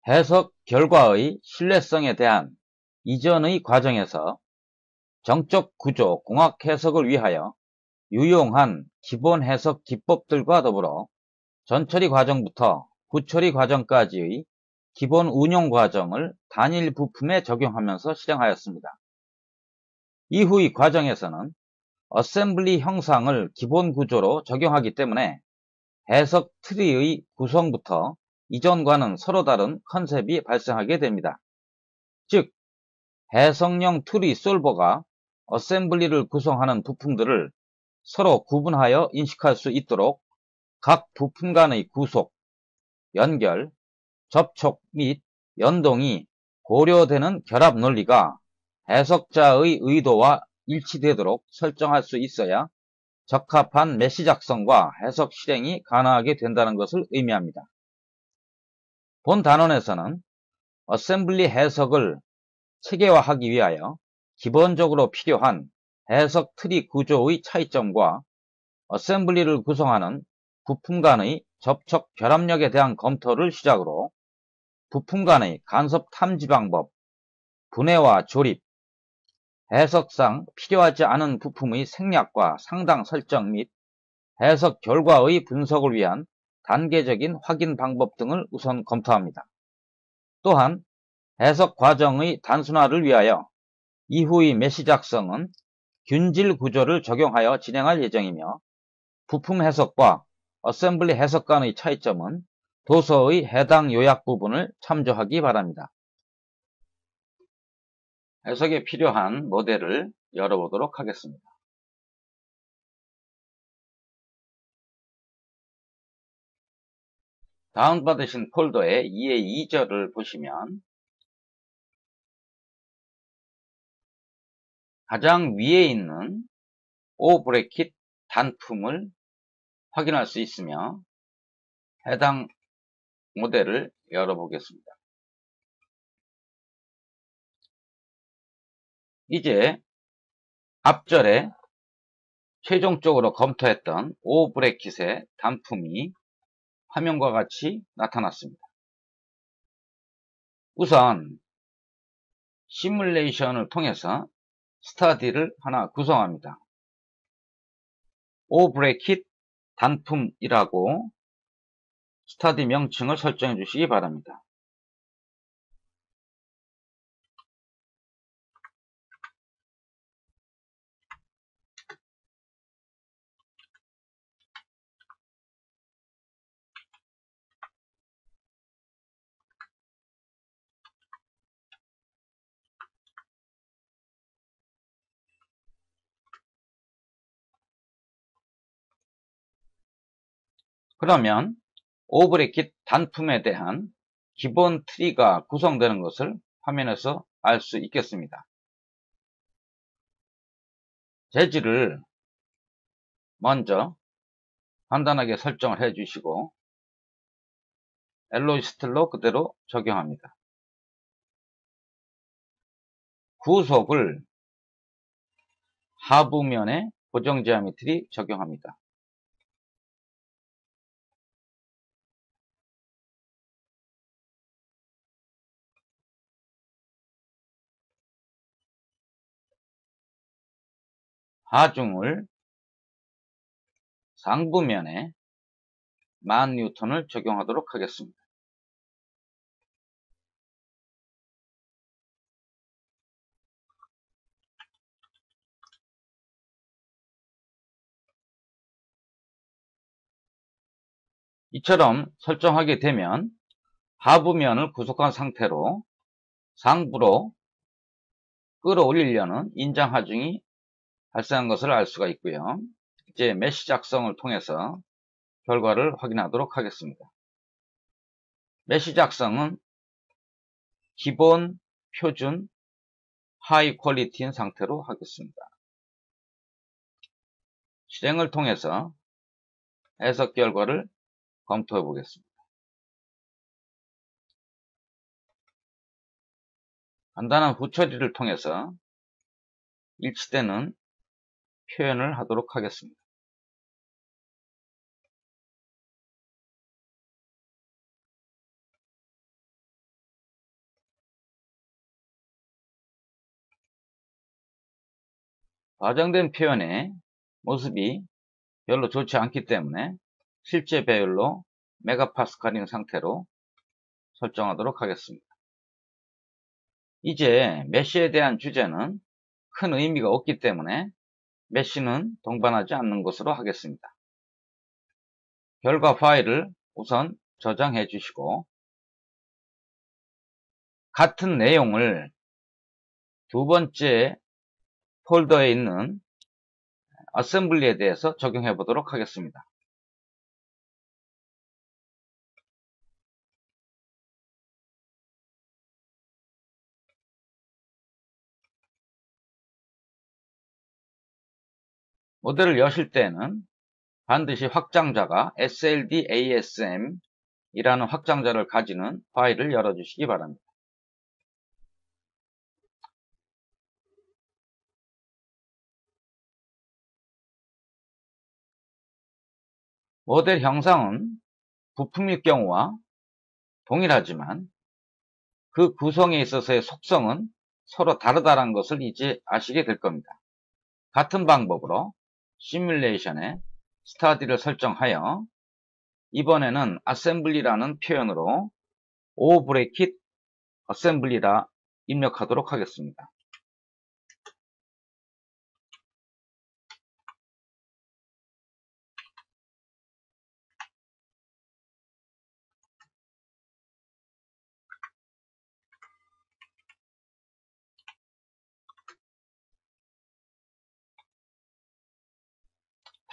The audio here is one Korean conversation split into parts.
해석 결과의 신뢰성에 대한 이전의 과정에서 정적 구조 공학 해석을 위하여 유용한 기본 해석 기법들과 더불어 전처리 과정부터 후처리 과정까지의 기본 운용 과정을 단일 부품에 적용하면서 실행하였습니다. 이후의 과정에서는 어셈블리 형상을 기본 구조로 적용하기 때문에 해석 트리의 구성부터 이전과는 서로 다른 컨셉이 발생하게 됩니다. 즉, 해석형 트리 솔버가 어셈블리를 구성하는 부품들을 서로 구분하여 인식할 수 있도록 각 부품 간의 구속, 연결, 접촉 및 연동이 고려되는 결합 논리가 해석자의 의도와 일치되도록 설정할 수 있어야 적합한 메시 작성과 해석 실행이 가능하게 된다는 것을 의미합니다. 본 단원에서는 어셈블리 해석을 체계화하기 위하여 기본적으로 필요한 해석 트리 구조의 차이점과 어셈블리를 구성하는 부품 간의 접촉 결합력에 대한 검토를 시작으로 부품 간의 간섭 탐지 방법, 분해와 조립, 해석상 필요하지 않은 부품의 생략과 상당 설정 및 해석 결과의 분석을 위한 단계적인 확인 방법 등을 우선 검토합니다. 또한 해석 과정의 단순화를 위하여 이후의 메시 작성은 균질 구조를 적용하여 진행할 예정이며 부품 해석과 어셈블리 해석 간의 차이점은 도서의 해당 요약 부분을 참조하기 바랍니다. 해석에 필요한 모델을 열어보도록 하겠습니다. 다운받으신 폴더의 2의 2절을 보시면 가장 위에 있는 O 브래킷 단품을 확인할 수 있으며 해당 모델을 열어보겠습니다. 이제 앞절에 최종적으로 검토했던 O 브래킷의 단품이 화면과 같이 나타났습니다. 우선 시뮬레이션을 통해서 스타디를 하나 구성합니다. O 브래킷 단품이라고 스타디 명칭을 설정해 주시기 바랍니다. 그러면 O 브래킷 단품에 대한 기본 트리가 구성되는 것을 화면에서 알 수 있겠습니다. 재질을 먼저 간단하게 설정을 해 주시고 엘로이 스틸로 그대로 적용합니다. 구속을 하부면에 고정 지오메트리 적용합니다. 하중을 상부면에 10,000N을 적용하도록 하겠습니다. 이처럼 설정하게 되면 하부면을 구속한 상태로 상부로 끌어올리려는 인장 하중이 발생한 것을 알 수가 있고요. 이제 메시 작성을 통해서 결과를 확인하도록 하겠습니다. 메시 작성은 기본, 표준, 하이 퀄리티인 상태로 하겠습니다. 실행을 통해서 해석 결과를 검토해 보겠습니다. 간단한 후처리를 통해서 일치되는 표현을 하도록 하겠습니다. 과장된 표현의 모습이 별로 좋지 않기 때문에 실제 배율로 메가파스칼인 상태로 설정하도록 하겠습니다. 이제 메쉬에 대한 주제는 큰 의미가 없기 때문에 메쉬는 동반하지 않는 것으로 하겠습니다. 결과 파일을 우선 저장해 주시고 같은 내용을 두 번째 폴더에 있는 어셈블리에 대해서 적용해 보도록 하겠습니다. 모델을 여실 때는 반드시 확장자가 SLDASM 이라는 확장자를 가지는 파일을 열어주시기 바랍니다. 모델 형상은 부품일 경우와 동일하지만 그 구성에 있어서의 속성은 서로 다르다는 것을 이제 아시게 될 겁니다. 같은 방법으로 시뮬레이션에 스타디를 설정하여 이번에는 어셈블리라는 표현으로 O 브레이킷 어셈블리라 입력하도록 하겠습니다.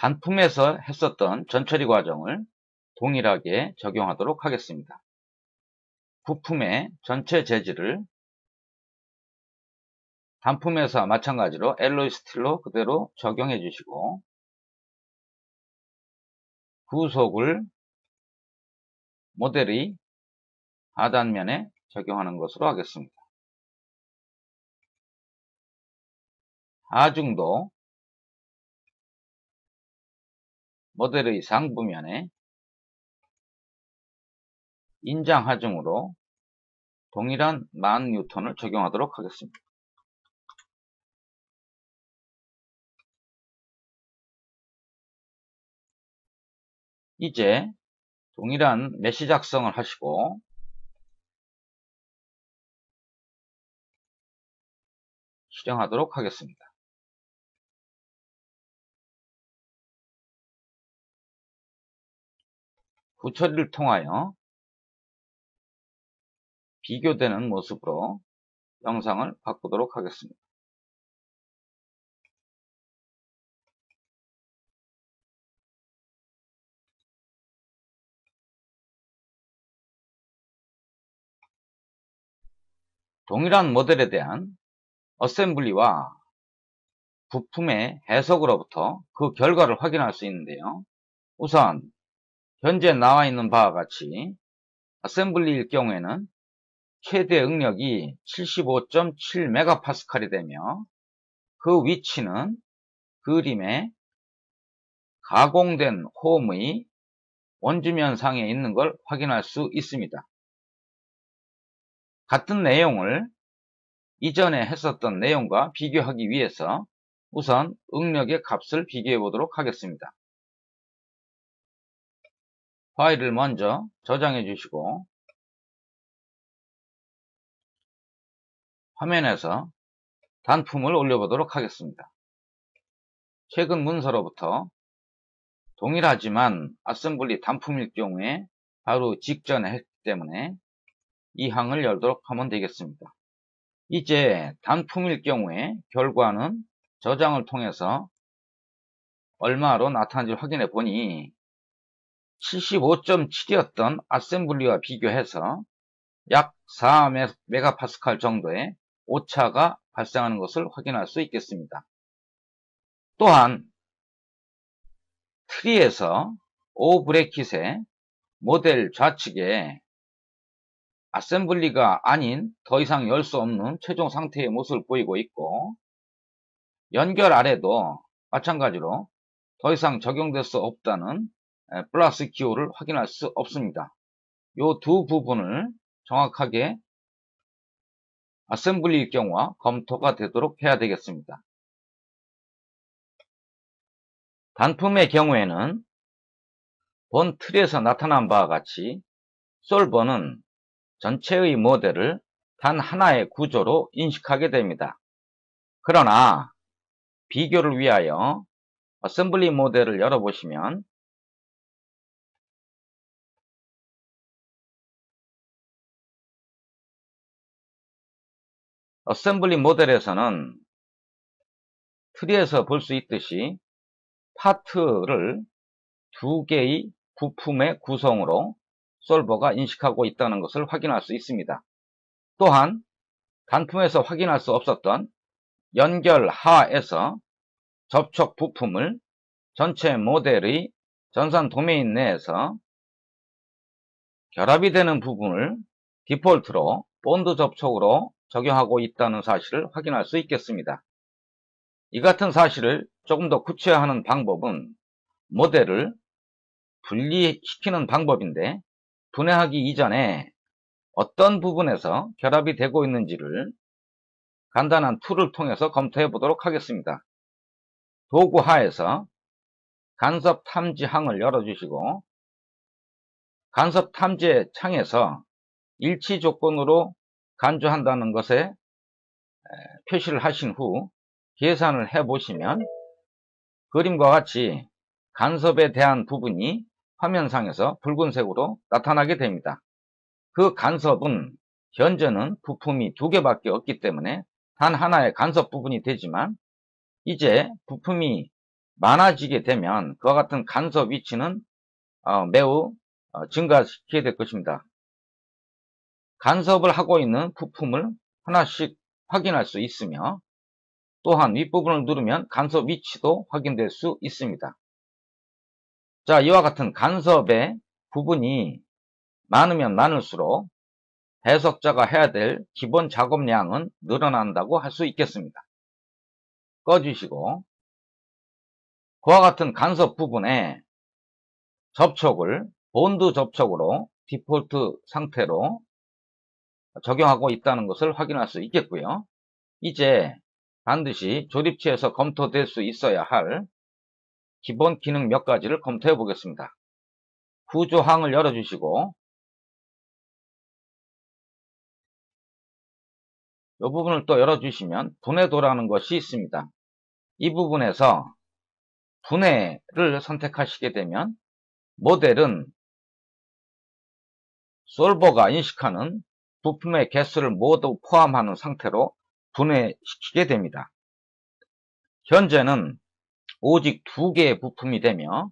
단품에서 했었던 전처리 과정을 동일하게 적용하도록 하겠습니다. 부품의 전체 재질을 단품에서 마찬가지로 엘로이 스틸로 그대로 적용해 주시고 구속을 모델의 하단면에 적용하는 것으로 하겠습니다. 하중도 모델의 상부면에 인장 하중으로 동일한 10,000N을 적용하도록 하겠습니다. 이제 동일한 메쉬 작성을 하시고 실행하도록 하겠습니다. 후처리를 통하여 비교되는 모습으로 영상을 바꾸도록 하겠습니다. 동일한 모델에 대한 어셈블리와 부품의 해석으로부터 그 결과를 확인할 수 있는데요. 우선 현재 나와 있는 바와 같이 어셈블리일 경우에는 최대 응력이 75.7MPa이 되며 그 위치는 그림에 가공된 홈의 원주면 상에 있는 걸 확인할 수 있습니다. 같은 내용을 이전에 했었던 내용과 비교하기 위해서 우선 응력의 값을 비교해 보도록 하겠습니다. 파일을 먼저 저장해 주시고 화면에서 단품을 올려보도록 하겠습니다. 최근 문서로부터 동일하지만 어셈블리 단품일 경우에 바로 직전에 했기 때문에 이 항을 열도록 하면 되겠습니다. 이제 단품일 경우에 결과는 저장을 통해서 얼마로 나타난지 확인해 보니 75.7이었던 어셈블리와 비교해서 약 4MPa 정도의 오차가 발생하는 것을 확인할 수 있겠습니다. 또한 트리에서 O 브레킷의 모델 좌측에 어셈블리가 아닌 더 이상 열 수 없는 최종 상태의 모습을 보이고 있고 연결 아래도 마찬가지로 더 이상 적용될 수 없다는 플러스 기호를 확인할 수 없습니다. 이 두 부분을 정확하게 어셈블리일 경우와 검토가 되도록 해야 되겠습니다. 단품의 경우에는 본 틀에서 나타난 바와 같이 솔버는 전체의 모델을 단 하나의 구조로 인식하게 됩니다. 그러나 비교를 위하여 어셈블리 모델을 열어보시면 어셈블리 모델에서는 트리에서 볼 수 있듯이 파트를 두 개의 부품의 구성으로 솔버가 인식하고 있다는 것을 확인할 수 있습니다. 또한 단품에서 확인할 수 없었던 연결하에서 접촉 부품을 전체 모델의 전산 도메인 내에서 결합이 되는 부분을 디폴트로 본드 접촉으로 적용하고 있다는 사실을 확인할 수 있겠습니다. 이 같은 사실을 조금 더 구체화하는 방법은 모델을 분리시키는 방법인데, 분해하기 이전에 어떤 부분에서 결합이 되고 있는지를 간단한 툴을 통해서 검토해 보도록 하겠습니다. 도구 하에서 간섭 탐지 항을 열어주시고, 간섭 탐지 창에서 일치 조건으로 간주한다는 것에 표시를 하신 후 계산을 해 보시면 그림과 같이 간섭에 대한 부분이 화면상에서 붉은색으로 나타나게 됩니다. 그 간섭은 현재는 부품이 두 개밖에 없기 때문에 단 하나의 간섭 부분이 되지만, 이제 부품이 많아지게 되면 그와 같은 간섭 위치는 매우 증가시키게 될 것입니다. 간섭을 하고 있는 부품을 하나씩 확인할 수 있으며, 또한 윗부분을 누르면 간섭 위치도 확인될 수 있습니다. 자, 이와 같은 간섭의 부분이 많으면 많을수록 해석자가 해야 될 기본 작업량은 늘어난다고 할 수 있겠습니다. 꺼주시고, 그와 같은 간섭 부분에 접촉을 본드 접촉으로 디폴트 상태로 적용하고 있다는 것을 확인할 수 있겠고요. 이제 반드시 조립치에서 검토될 수 있어야 할 기본 기능 몇 가지를 검토해 보겠습니다. 구조항을 열어주시고, 이 부분을 또 열어주시면 분해도라는 것이 있습니다. 이 부분에서 분해를 선택하시게 되면 모델은 솔버가 인식하는 부품의 개수를 모두 포함하는 상태로 분해시키게 됩니다. 현재는 오직 두 개의 부품이 되며,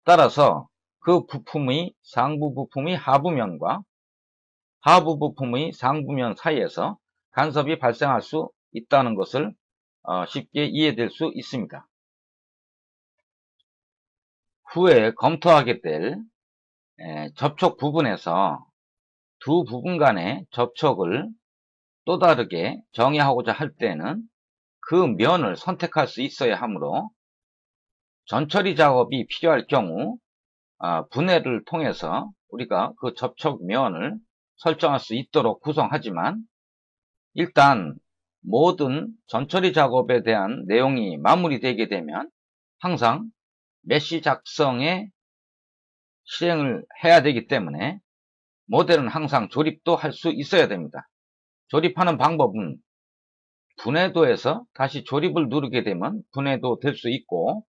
따라서 그 부품의 상부 부품의 하부면과 하부 부품의 상부면 사이에서 간섭이 발생할 수 있다는 것을 쉽게 이해될 수 있습니다. 후에 검토하게 될 접촉 부분에서 두 부분 간의 접촉을 또 다르게 정의하고자 할 때는 그 면을 선택할 수 있어야 하므로, 전처리 작업이 필요할 경우 분해를 통해서 우리가 그 접촉 면을 설정할 수 있도록 구성하지만, 일단 모든 전처리 작업에 대한 내용이 마무리되게 되면 항상 메쉬 작성에 실행을 해야 되기 때문에 모델은 항상 조립도 할 수 있어야 됩니다. 조립하는 방법은 분해도에서 다시 조립을 누르게 되면 분해도 될 수 있고,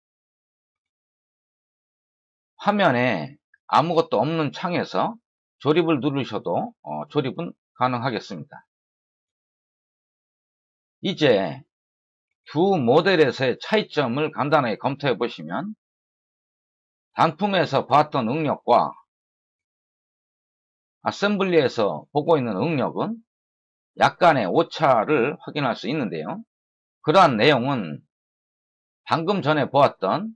화면에 아무것도 없는 창에서 조립을 누르셔도 조립은 가능하겠습니다. 이제 두 모델에서의 차이점을 간단하게 검토해 보시면, 단품에서 봤던 응력과 어셈블리에서 보고 있는 응력은 약간의 오차를 확인할 수 있는데요. 그러한 내용은 방금 전에 보았던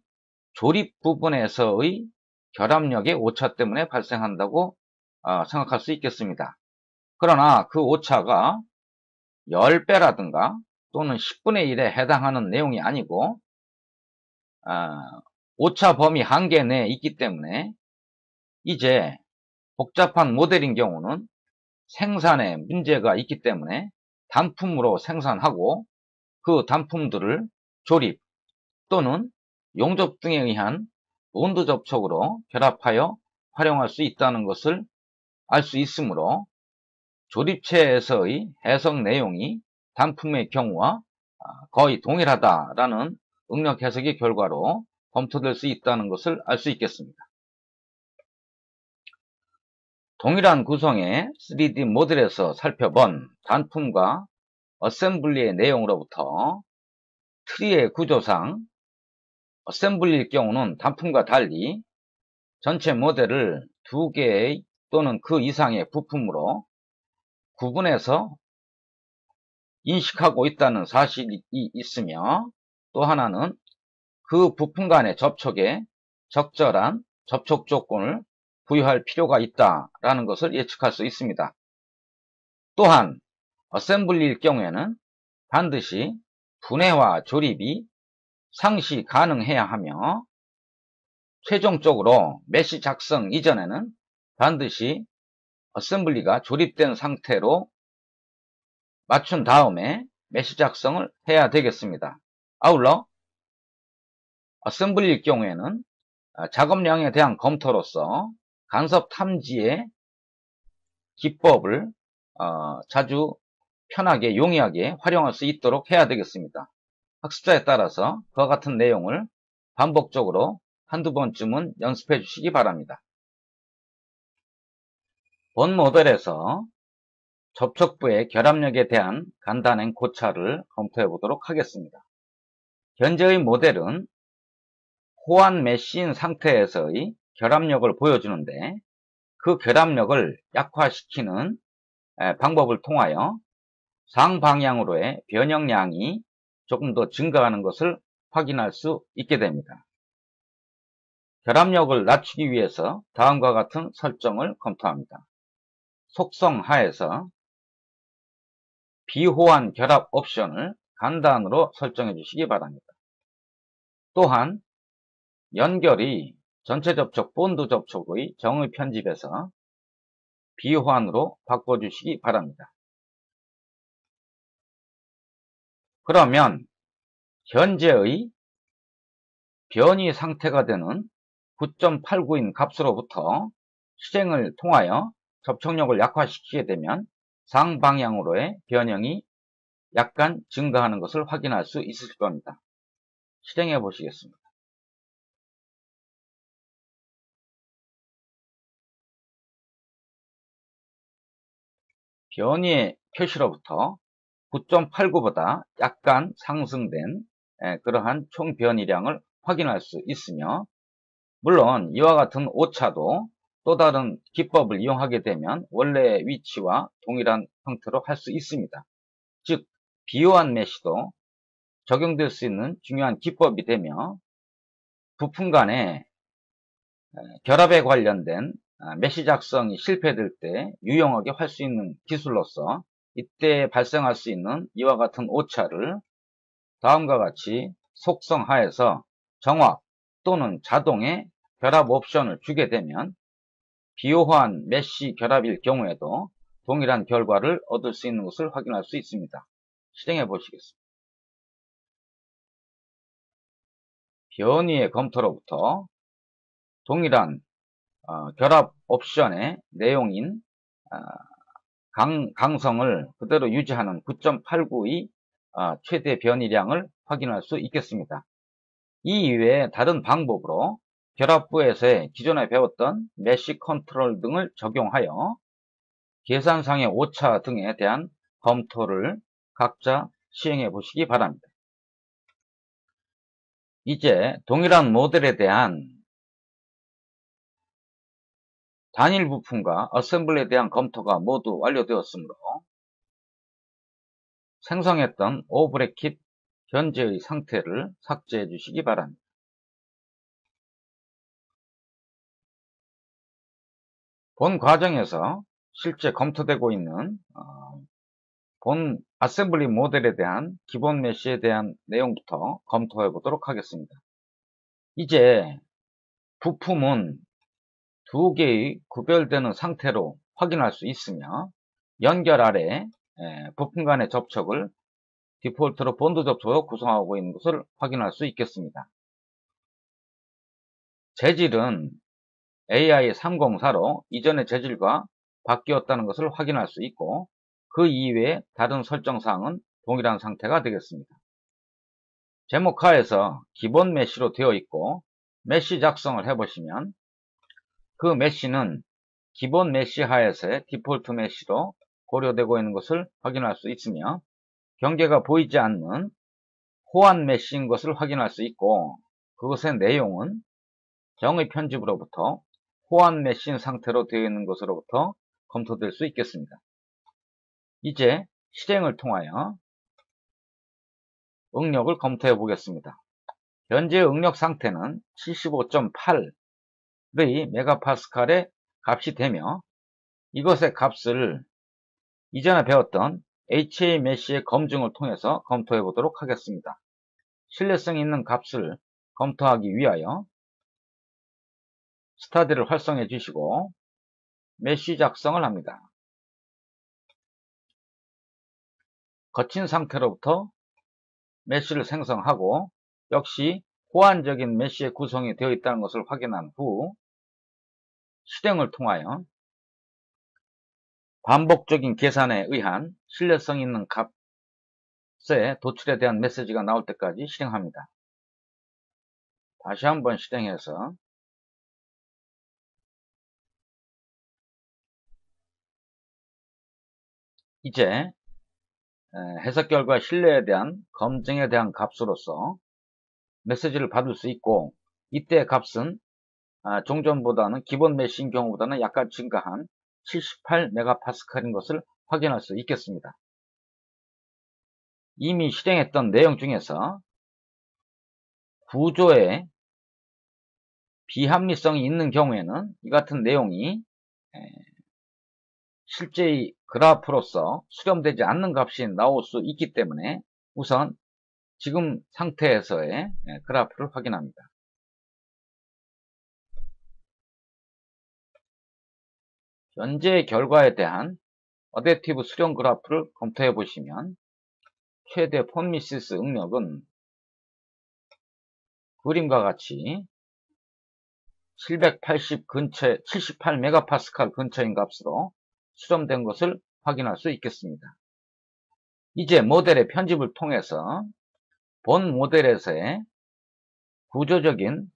조립 부분에서의 결합력의 오차 때문에 발생한다고 생각할 수 있겠습니다. 그러나 그 오차가 10배라든가 또는 10분의 1에 해당하는 내용이 아니고, 오차 범위 한계 내에 있기 때문에 이제 복잡한 모델인 경우는 생산에 문제가 있기 때문에 단품으로 생산하고 그 단품들을 조립 또는 용접 등에 의한 본드 접촉으로 결합하여 활용할 수 있다는 것을 알 수 있으므로 조립체에서의 해석 내용이 단품의 경우와 거의 동일하다라는 응력 해석의 결과로 검토될 수 있다는 것을 알 수 있겠습니다. 동일한 구성의 3D 모델에서 살펴본 단품과 어셈블리의 내용으로부터 트리의 구조상 어셈블리일 경우는 단품과 달리 전체 모델을 2개의 또는 그 이상의 부품으로 구분해서 인식하고 있다는 사실이 있으며, 또 하나는 그 부품 간의 접촉에 적절한 접촉 조건을 부여할 필요가 있다라는 것을 예측할 수 있습니다. 또한 어셈블리일 경우에는 반드시 분해와 조립이 상시 가능해야 하며, 최종적으로 메시 작성 이전에는 반드시 어셈블리가 조립된 상태로 맞춘 다음에 메시 작성을 해야 되겠습니다. 아울러 어셈블리일 경우에는 작업량에 대한 검토로서 간섭 탐지의 기법을 자주 편하게 용이하게 활용할 수 있도록 해야 되겠습니다. 학습자에 따라서 그와 같은 내용을 반복적으로 한두 번쯤은 연습해 주시기 바랍니다. 본 모델에서 접촉부의 결합력에 대한 간단한 고차를 검토해 보도록 하겠습니다. 현재의 모델은 호환 메시인 상태에서의 결합력을 보여주는데, 그 결합력을 약화시키는 방법을 통하여 상방향으로의 변형량이 조금 더 증가하는 것을 확인할 수 있게 됩니다. 결합력을 낮추기 위해서 다음과 같은 설정을 검토합니다. 속성 하에서 비호환 결합 옵션을 간단으로 설정해 주시기 바랍니다. 또한 연결이 전체 접촉, 본드 접촉의 정의 편집에서 비호환으로 바꿔주시기 바랍니다. 그러면 현재의 변이 상태가 되는 9.89인 값으로부터 실행을 통하여 접촉력을 약화시키게 되면 상방향으로의 변형이 약간 증가하는 것을 확인할 수 있을 겁니다. 실행해 보시겠습니다. 변이의 표시로부터 9.89보다 약간 상승된 그러한 총 변이량을 확인할 수 있으며, 물론 이와 같은 오차도 또 다른 기법을 이용하게 되면 원래 위치와 동일한 형태로 할 수 있습니다. 즉 비호환 메시도 적용될 수 있는 중요한 기법이 되며, 부품 간의 결합에 관련된 메시 작성이 실패될 때 유용하게 할 수 있는 기술로서 이때 발생할 수 있는 이와 같은 오차를 다음과 같이 속성 하에서 정확 또는 자동의 결합 옵션을 주게 되면 비호환 메시 결합일 경우에도 동일한 결과를 얻을 수 있는 것을 확인할 수 있습니다. 실행해 보시겠습니다. 변이의 검토로부터 동일한 결합 옵션의 내용인 강성을 그대로 유지하는 9.89의 최대 변이량을 확인할 수 있겠습니다. 이 이외에 다른 방법으로 결합부에서의 기존에 배웠던 메시 컨트롤 등을 적용하여 계산상의 오차 등에 대한 검토를 각자 시행해 보시기 바랍니다. 이제 동일한 모델에 대한 단일 부품과 어셈블리에 대한 검토가 모두 완료되었으므로 생성했던 오브레킷 현재의 상태를 삭제해 주시기 바랍니다. 본 과정에서 실제 검토되고 있는 본 어셈블리 모델에 대한 기본 메시에 대한 내용부터 검토해 보도록 하겠습니다. 이제 부품은 두 개의 구별되는 상태로 확인할 수 있으며, 연결 아래 부품 간의 접촉을 디폴트로 본드 접촉으로 구성하고 있는 것을 확인할 수 있겠습니다. 재질은 AI304로 이전의 재질과 바뀌었다는 것을 확인할 수 있고 그 이외에 다른 설정사항은 동일한 상태가 되겠습니다. 제목하에서 기본 메시로 되어 있고 메시 작성을 해보시면 그 메시는 기본 메시 하에서의 디폴트 메시로 고려되고 있는 것을 확인할 수 있으며 경계가 보이지 않는 호환 메시인 것을 확인할 수 있고 그것의 내용은 정의 편집으로부터 호환 메시인 상태로 되어 있는 것으로부터 검토될 수 있겠습니다. 이제 실행을 통하여 응력을 검토해 보겠습니다. 현재 응력 상태는 75.8의 메가파스칼의 값이 되며 이것의 값을 이전에 배웠던 HA 메시의 검증을 통해서 검토해 보도록 하겠습니다. 신뢰성 있는 값을 검토하기 위하여 스타디를 활성해 주시고 메시 작성을 합니다. 거친 상태로부터 메시를 생성하고 역시 호환적인 메시의 구성이 되어 있다는 것을 확인한 후 실행을 통하여 반복적인 계산에 의한 신뢰성 있는 값의 도출에 대한 메시지가 나올 때까지 실행합니다. 다시 한번 실행해서 이제 해석 결과 신뢰에 대한 검증에 대한 값으로서 메시지를 받을 수 있고 이때 값은 종전보다는 기본 메시인 경우보다는 약간 증가한 78메가파스칼인 것을 확인할 수 있겠습니다. 이미 실행했던 내용 중에서 구조에 비합리성이 있는 경우에는 이 같은 내용이 실제의 그래프로서 수렴되지 않는 값이 나올 수 있기 때문에 우선 지금 상태에서의 그래프를 확인합니다. 현재 결과에 대한 어댑티브 수렴 그래프를 검토해 보시면 최대 폰미시스 응력은 그림과 같이 780 근처에 78메가파스칼 근처인 값으로 수렴된 것을 확인할 수 있겠습니다. 이제 모델의 편집을 통해서 본 모델에서의 구조적인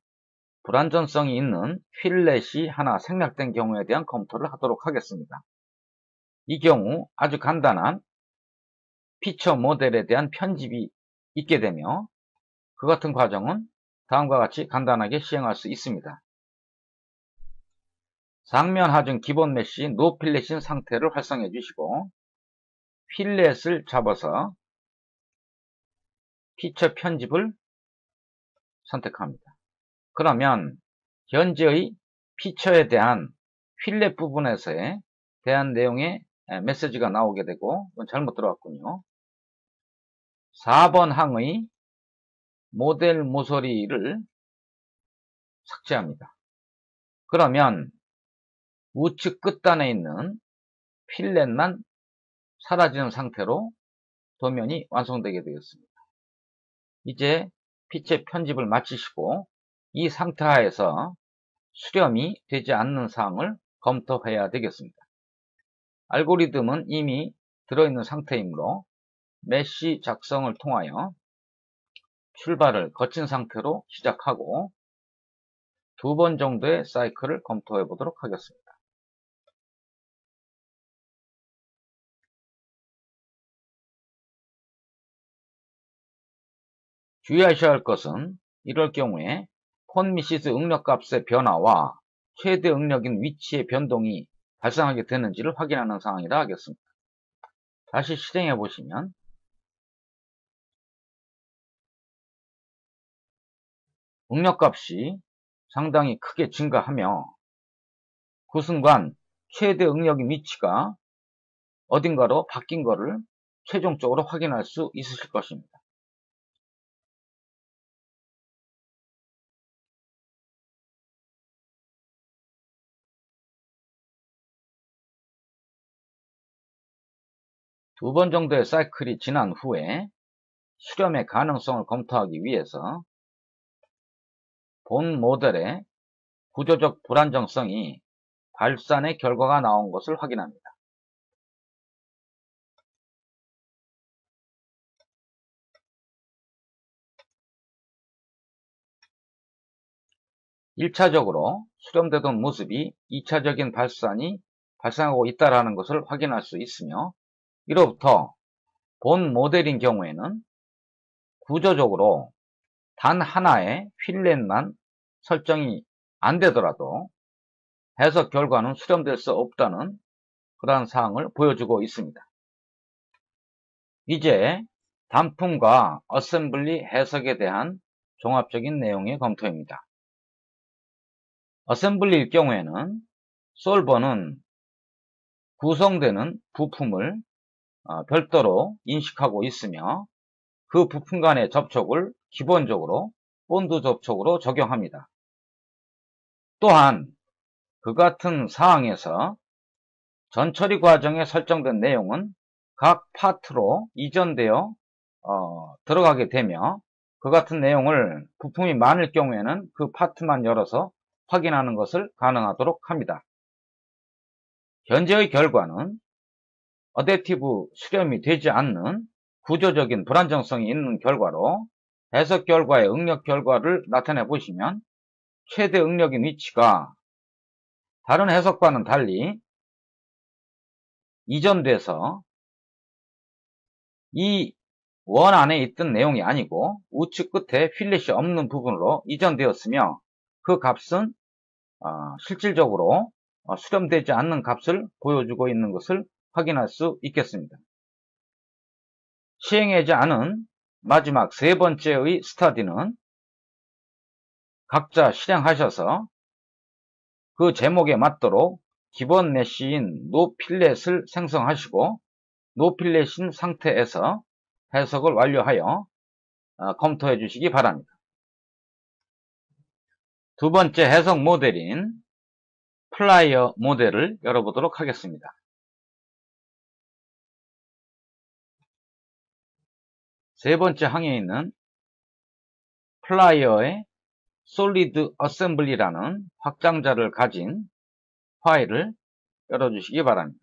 불안전성이 있는 휠렛이 하나 생략된 경우에 대한 검토를 하도록 하겠습니다. 이 경우 아주 간단한 피처 모델에 대한 편집이 있게 되며 그 같은 과정은 다음과 같이 간단하게 시행할 수 있습니다. 상면 하중 기본 메시 노필렛인 상태를 활성해 주시고 필렛을 잡아서 피처 편집을 선택합니다. 그러면 현재의 피처에 대한 필렛 부분에서의 대한 내용의 메시지가 나오게 되고 이건 잘못 들어갔군요. 4번 항의 모델 모서리를 삭제합니다. 그러면 우측 끝단에 있는 필렛만 사라지는 상태로 도면이 완성되게 되겠습니다. 이제 피처 편집을 마치시고 이 상태 하에서 수렴이 되지 않는 사항을 검토해야 되겠습니다. 알고리즘은 이미 들어있는 상태이므로 메시 작성을 통하여 출발을 거친 상태로 시작하고 2번 정도의 사이클을 검토해 보도록 하겠습니다. 주의하셔야 할 것은 이럴 경우에 폰미시스 응력값의 변화와 최대 응력인 위치의 변동이 발생하게 되는지를 확인하는 상황이라 하겠습니다. 다시 실행해 보시면 응력값이 상당히 크게 증가하며 그 순간 최대 응력인 위치가 어딘가로 바뀐 것을 최종적으로 확인할 수 있으실 것입니다. 두 번 정도의 사이클이 지난 후에 수렴의 가능성을 검토하기 위해서 본 모델의 구조적 불안정성이 발산의 결과가 나온 것을 확인합니다. 1차적으로 수렴되던 모습이 2차적인 발산이 발생하고 있다는 것을 확인할 수 있으며, 이로부터 본 모델인 경우에는 구조적으로 단 하나의 휠렛만 설정이 안 되더라도 해석 결과는 수렴될 수 없다는 그러한 사항을 보여주고 있습니다. 이제 단품과 어셈블리 해석에 대한 종합적인 내용의 검토입니다. 어셈블리일 경우에는 솔버는 구성되는 부품을 별도로 인식하고 있으며, 그 부품 간의 접촉을 기본적으로 본드 접촉으로 적용합니다. 또한 그 같은 사항에서 전처리 과정에 설정된 내용은 각 파트로 이전되어 들어가게 되며, 그 같은 내용을 부품이 많을 경우에는 그 파트만 열어서 확인하는 것을 가능하도록 합니다. 현재의 결과는 어댑티브 수렴이 되지 않는 구조적인 불안정성이 있는 결과로, 해석 결과의 응력 결과를 나타내 보시면 최대 응력인 위치가 다른 해석과는 달리 이전돼서 이 원 안에 있던 내용이 아니고 우측 끝에 휠렛이 없는 부분으로 이전되었으며, 그 값은 실질적으로 수렴되지 않는 값을 보여주고 있는 것을 확인할 수 있겠습니다. 시행하지 않은 마지막 세 번째의 스터디는 각자 실행하셔서 그 제목에 맞도록 기본 메쉬인 노필렛을 생성하시고, 노필렛인 상태에서 해석을 완료하여 검토해 주시기 바랍니다. 두 번째 해석 모델인 플라이어 모델을 열어보도록 하겠습니다. 세 번째 항에 있는 플라이어의 솔리드 어셈블리라는 확장자를 가진 파일을 열어주시기 바랍니다.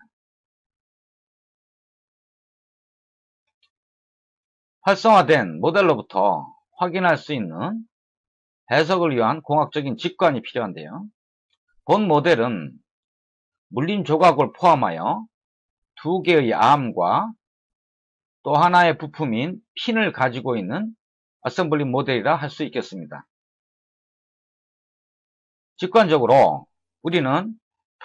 활성화된 모델로부터 확인할 수 있는 해석을 위한 공학적인 직관이 필요한데요. 본 모델은 물림 조각을 포함하여 두 개의 암과 또 하나의 부품인 핀을 가지고 있는 어셈블리 모델이라 할 수 있겠습니다. 직관적으로 우리는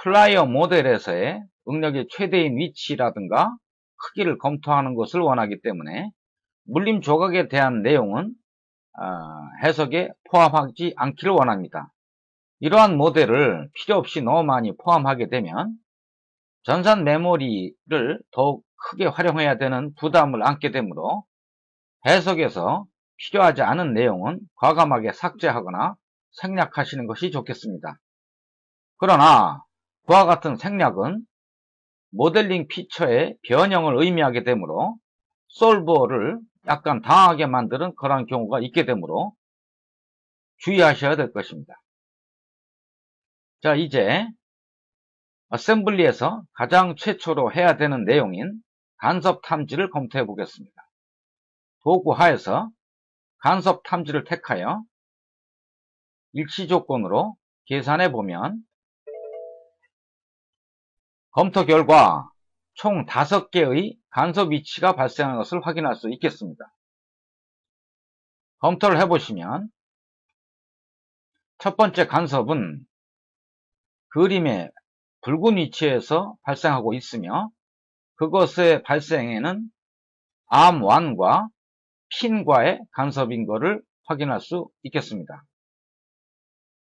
플라이어 모델에서의 응력의 최대인 위치라든가 크기를 검토하는 것을 원하기 때문에 물림 조각에 대한 내용은 해석에 포함하지 않기를 원합니다. 이러한 모델을 필요 없이 너무 많이 포함하게 되면 전산 메모리를 더욱 크게 활용해야 되는 부담을 안게 되므로 해석에서 필요하지 않은 내용은 과감하게 삭제하거나 생략하시는 것이 좋겠습니다. 그러나 그와 같은 생략은 모델링 피처의 변형을 의미하게 되므로 솔버를 약간 당하게 만드는 그런 경우가 있게 되므로 주의하셔야 될 것입니다. 자, 이제 어셈블리에서 가장 최초로 해야 되는 내용인 간섭 탐지를 검토해 보겠습니다. 도구 하에서 간섭 탐지를 택하여 일치 조건으로 계산해 보면 검토 결과 총 5개의 간섭 위치가 발생한 것을 확인할 수 있겠습니다. 검토를 해보시면 첫 번째 간섭은 그림의 붉은 위치에서 발생하고 있으며, 그것의 발생에는 암1과 핀과의 간섭인 것을 확인할 수 있겠습니다.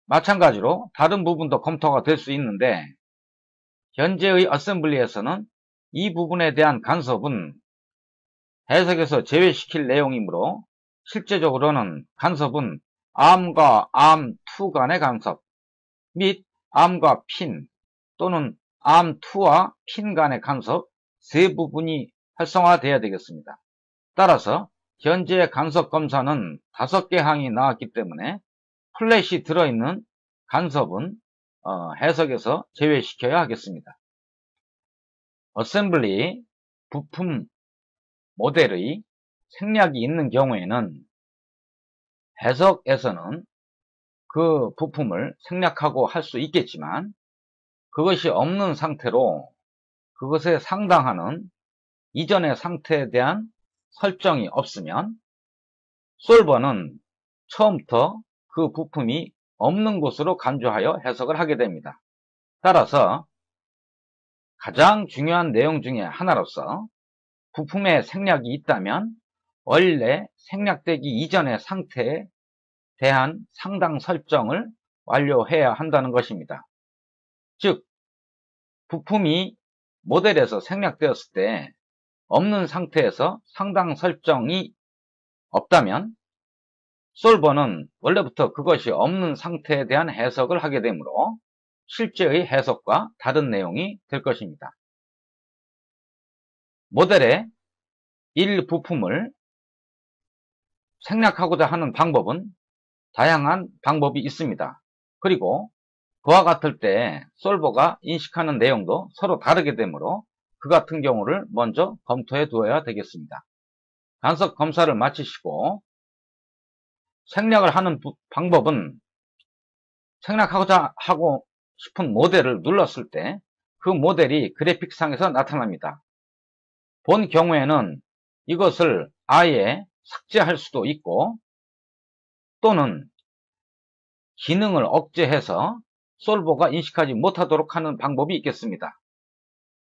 마찬가지로 다른 부분도 검토가 될 수 있는데, 현재의 어셈블리에서는 이 부분에 대한 간섭은 해석에서 제외시킬 내용이므로 실제적으로는 간섭은 암과 암2 간의 간섭 및 암과 핀 또는 암2와 핀 간의 간섭 세 부분이 활성화되어야 되겠습니다. 따라서 현재 간섭 검사는 5개 항이 나왔기 때문에 플랫이 들어있는 간섭은 해석에서 제외시켜야 하겠습니다. 어셈블리 부품 모델의 생략이 있는 경우에는 해석에서는 그 부품을 생략하고 할 수 있겠지만 그것이 없는 상태로 그것에 상당하는 이전의 상태에 대한 설정이 없으면 솔버는 처음부터 그 부품이 없는 것으로 간주하여 해석을 하게 됩니다. 따라서 가장 중요한 내용 중에 하나로서 부품에 생략이 있다면 원래 생략되기 이전의 상태에 대한 상당 설정을 완료해야 한다는 것입니다. 즉, 부품이 모델에서 생략되었을 때 없는 상태에서 상당 설정이 없다면 솔버는 원래부터 그것이 없는 상태에 대한 해석을 하게 되므로 실제의 해석과 다른 내용이 될 것입니다. 모델의 일부품을 생략하고자 하는 방법은 다양한 방법이 있습니다. 그리고 그와 같을 때 솔버가 인식하는 내용도 서로 다르게 되므로 그 같은 경우를 먼저 검토해 두어야 되겠습니다. 간섭 검사를 마치시고 생략을 하는 방법은 생략하고자 하고 싶은 모델을 눌렀을 때 그 모델이 그래픽상에서 나타납니다. 본 경우에는 이것을 아예 삭제할 수도 있고 또는 기능을 억제해서 솔버가 인식하지 못하도록 하는 방법이 있겠습니다.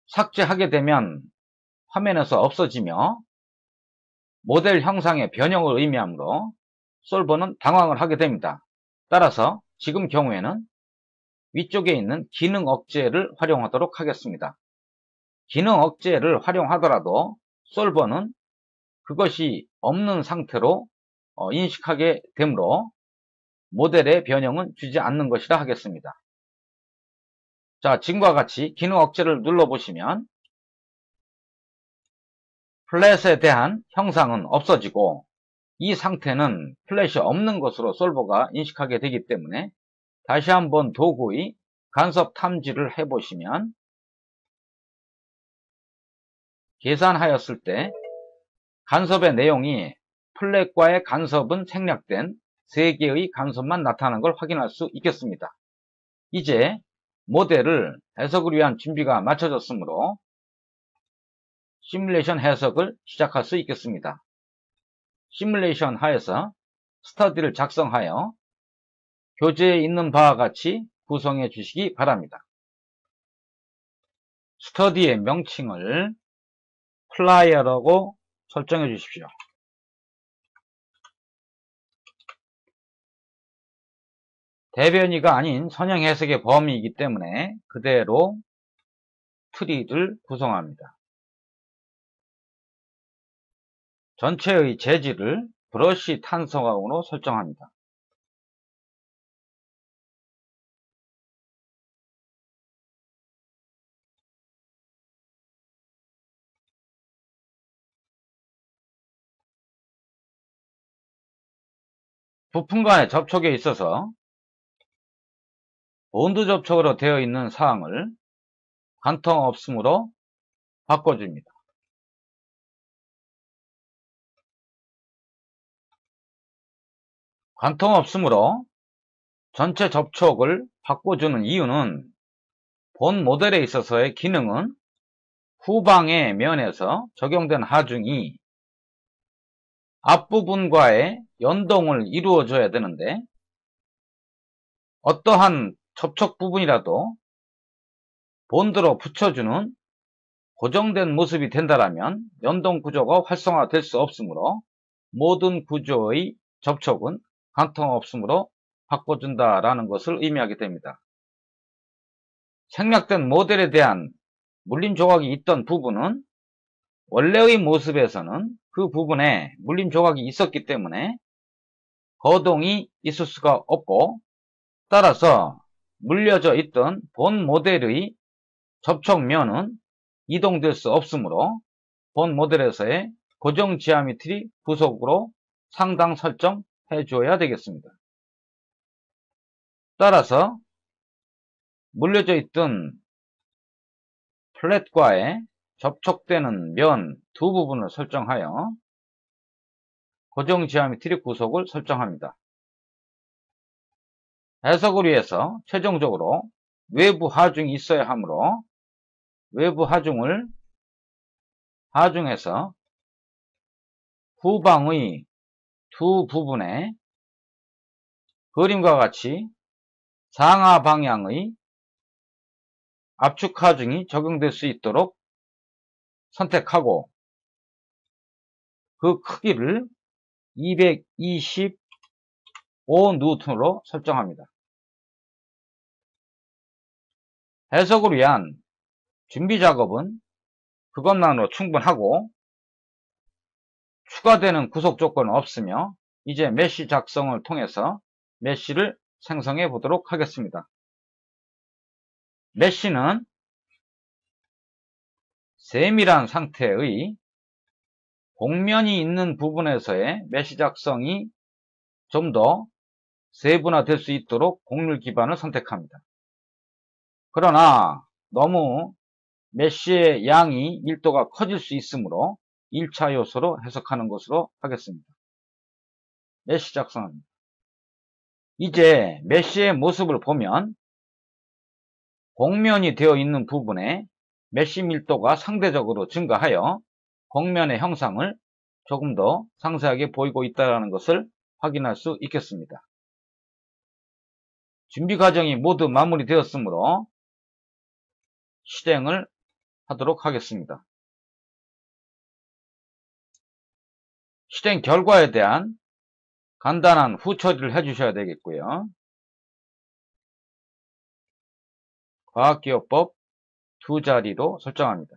삭제하게 되면 화면에서 없어지며 모델 형상의 변형을 의미하므로 솔버는 당황을 하게 됩니다. 따라서 지금 경우에는 위쪽에 있는 기능 억제를 활용하도록 하겠습니다. 기능 억제를 활용하더라도 솔버는 그것이 없는 상태로 인식하게 되므로 모델의 변형은 주지 않는 것이라 하겠습니다. 자, 지금과 같이 기능 억제를 눌러보시면 플랫에 대한 형상은 없어지고 이 상태는 플랫이 없는 것으로 솔버가 인식하게 되기 때문에 다시 한번 도구의 간섭 탐지를 해보시면 계산하였을 때 간섭의 내용이 플랫과의 간섭은 생략된 3개의 간섭만 나타나는 걸 확인할 수 있겠습니다. 이제 모델을 해석을 위한 준비가 마쳐졌으므로 시뮬레이션 해석을 시작할 수 있겠습니다. 시뮬레이션 하에서 스터디를 작성하여 교재에 있는 바와 같이 구성해 주시기 바랍니다. 스터디의 명칭을 플라이어라고 설정해 주십시오. 대변이가 아닌 선형 해석의 범위이기 때문에 그대로 트리를 구성합니다. 전체의 재질을 브러쉬 탄성화으로 설정합니다. 부품 간의 접촉에 있어서 본드 접촉으로 되어 있는 사항을 관통 없음으로 바꿔줍니다. 관통 없음으로 전체 접촉을 바꿔주는 이유는 본 모델에 있어서의 기능은 후방의 면에서 적용된 하중이 앞부분과의 연동을 이루어줘야 되는데 어떠한 접촉 부분이라도 본드로 붙여주는 고정된 모습이 된다면 연동 구조가 활성화될 수 없으므로 모든 구조의 접촉은 관통 없음으로 바꿔준다라는 것을 의미하게 됩니다. 생략된 모델에 대한 물림 조각이 있던 부분은 원래의 모습에서는 그 부분에 물림 조각이 있었기 때문에 거동이 있을 수가 없고 따라서 물려져 있던 본 모델의 접촉면은 이동될 수 없으므로 본 모델에서의 고정 지오메트리 구속으로 상당 설정해 주어야 되겠습니다. 따라서 물려져 있던 플랫과의 접촉되는 면 두 부분을 설정하여 고정 지하미 트립 구속을 설정합니다. 해석을 위해서 최종적으로 외부 하중이 있어야 하므로 외부 하중을 하중해서 후방의 두 부분에 그림과 같이 상하 방향의 압축 하중이 적용될 수 있도록 선택하고 그 크기를 225N으로 설정합니다. 해석을 위한 준비 작업은 그것만으로 충분하고 추가되는 구속 조건은 없으며 이제 메쉬 작성을 통해서 메쉬를 생성해 보도록 하겠습니다. 메쉬는 세밀한 상태의 곡면이 있는 부분에서의 메쉬 작성이 좀 더 세분화될 수 있도록 곡률 기반을 선택합니다. 그러나 너무 메쉬의 양이 밀도가 커질 수 있으므로 1차 요소로 해석하는 것으로 하겠습니다. 메쉬 작성합니다. 이제 메쉬의 모습을 보면 곡면이 되어 있는 부분에 메쉬 밀도가 상대적으로 증가하여 곡면의 형상을 조금 더 상세하게 보이고 있다는 것을 확인할 수 있겠습니다. 준비 과정이 모두 마무리되었으므로 실행을 하도록 하겠습니다. 실행 결과에 대한 간단한 후처리를 해주셔야 되겠고요. 과학기호법 두 자리로 설정합니다.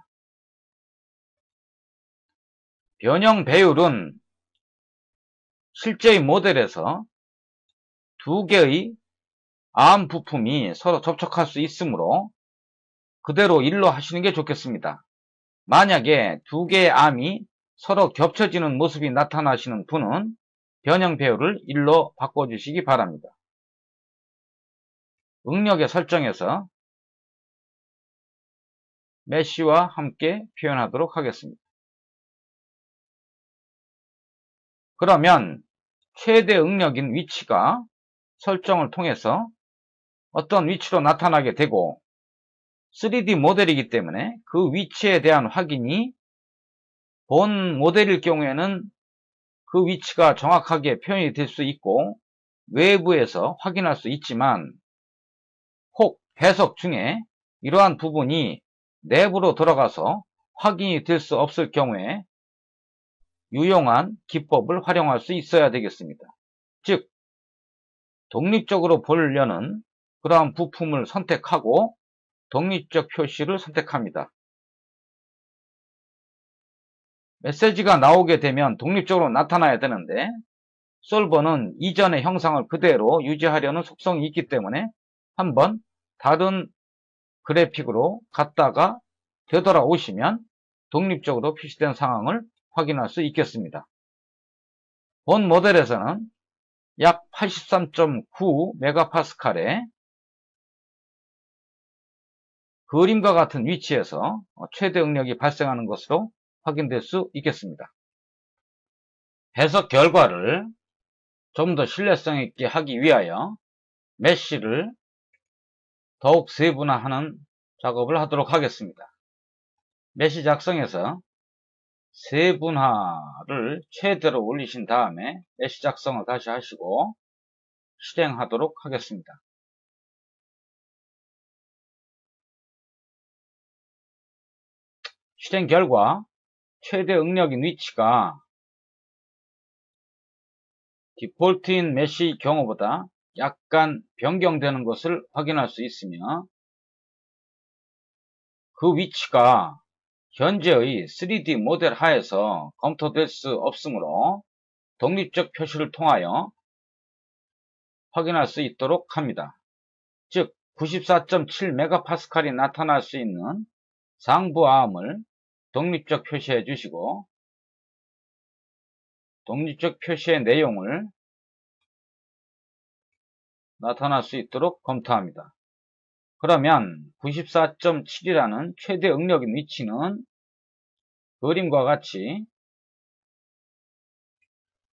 변형 배율은 실제의 모델에서 두 개의 암 부품이 서로 접촉할 수 있으므로 그대로 1로 하시는 게 좋겠습니다. 만약에 두 개의 암이 서로 겹쳐지는 모습이 나타나시는 분은 변형 배율을 1로 바꿔주시기 바랍니다. 응력의 설정에서 메쉬와 함께 표현하도록 하겠습니다. 그러면 최대 응력인 위치가 설정을 통해서 어떤 위치로 나타나게 되고 3D 모델이기 때문에 그 위치에 대한 확인이 본 모델일 경우에는 그 위치가 정확하게 표현이 될 수 있고 외부에서 확인할 수 있지만 혹 해석 중에 이러한 부분이 내부로 들어가서 확인이 될 수 없을 경우에 유용한 기법을 활용할 수 있어야 되겠습니다. 즉 독립적으로 보려는 그러한 부품을 선택하고 독립적 표시를 선택합니다. 메시지가 나오게 되면 독립적으로 나타나야 되는데 솔버는 이전의 형상을 그대로 유지하려는 속성이 있기 때문에 한번 다른 그래픽으로 갔다가 되돌아오시면 독립적으로 표시된 상황을 확인할 수 있겠습니다. 본 모델에서는 약 83.9MPa의 그림과 같은 위치에서 최대 응력이 발생하는 것으로 확인될 수 있겠습니다. 해석 결과를 좀 더 신뢰성 있게 하기 위하여 메쉬를 더욱 세분화하는 작업을 하도록 하겠습니다. 메쉬 작성에서 세분화를 최대로 올리신 다음에 메쉬 작성을 다시 하시고 실행하도록 하겠습니다. 실행 결과 최대 응력인 위치가 디폴트인 메쉬 경우보다 약간 변경되는 것을 확인할 수 있으며 그 위치가 현재의 3D 모델 하에서 검토될 수 없으므로 독립적 표시를 통하여 확인할 수 있도록 합니다. 즉 94.7MPa이 나타날 수 있는 상부암을 독립적 표시해 주시고 독립적 표시의 내용을 나타날 수 있도록 검토합니다. 그러면 94.7이라는 최대 응력인 위치는 그림과 같이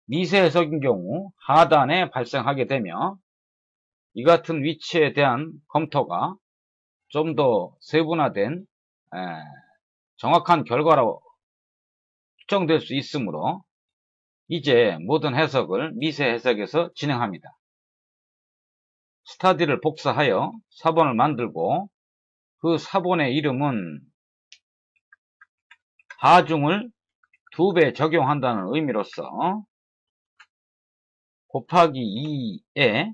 미세 해석인 경우 하단에 발생하게 되며 이 같은 위치에 대한 검토가 좀 더 세분화된 정확한 결과로 추정될 수 있으므로 이제 모든 해석을 미세 해석에서 진행합니다. 스타디를 복사하여 사본을 만들고 그 사본의 이름은 하중을 2배 적용한다는 의미로서 곱하기 2의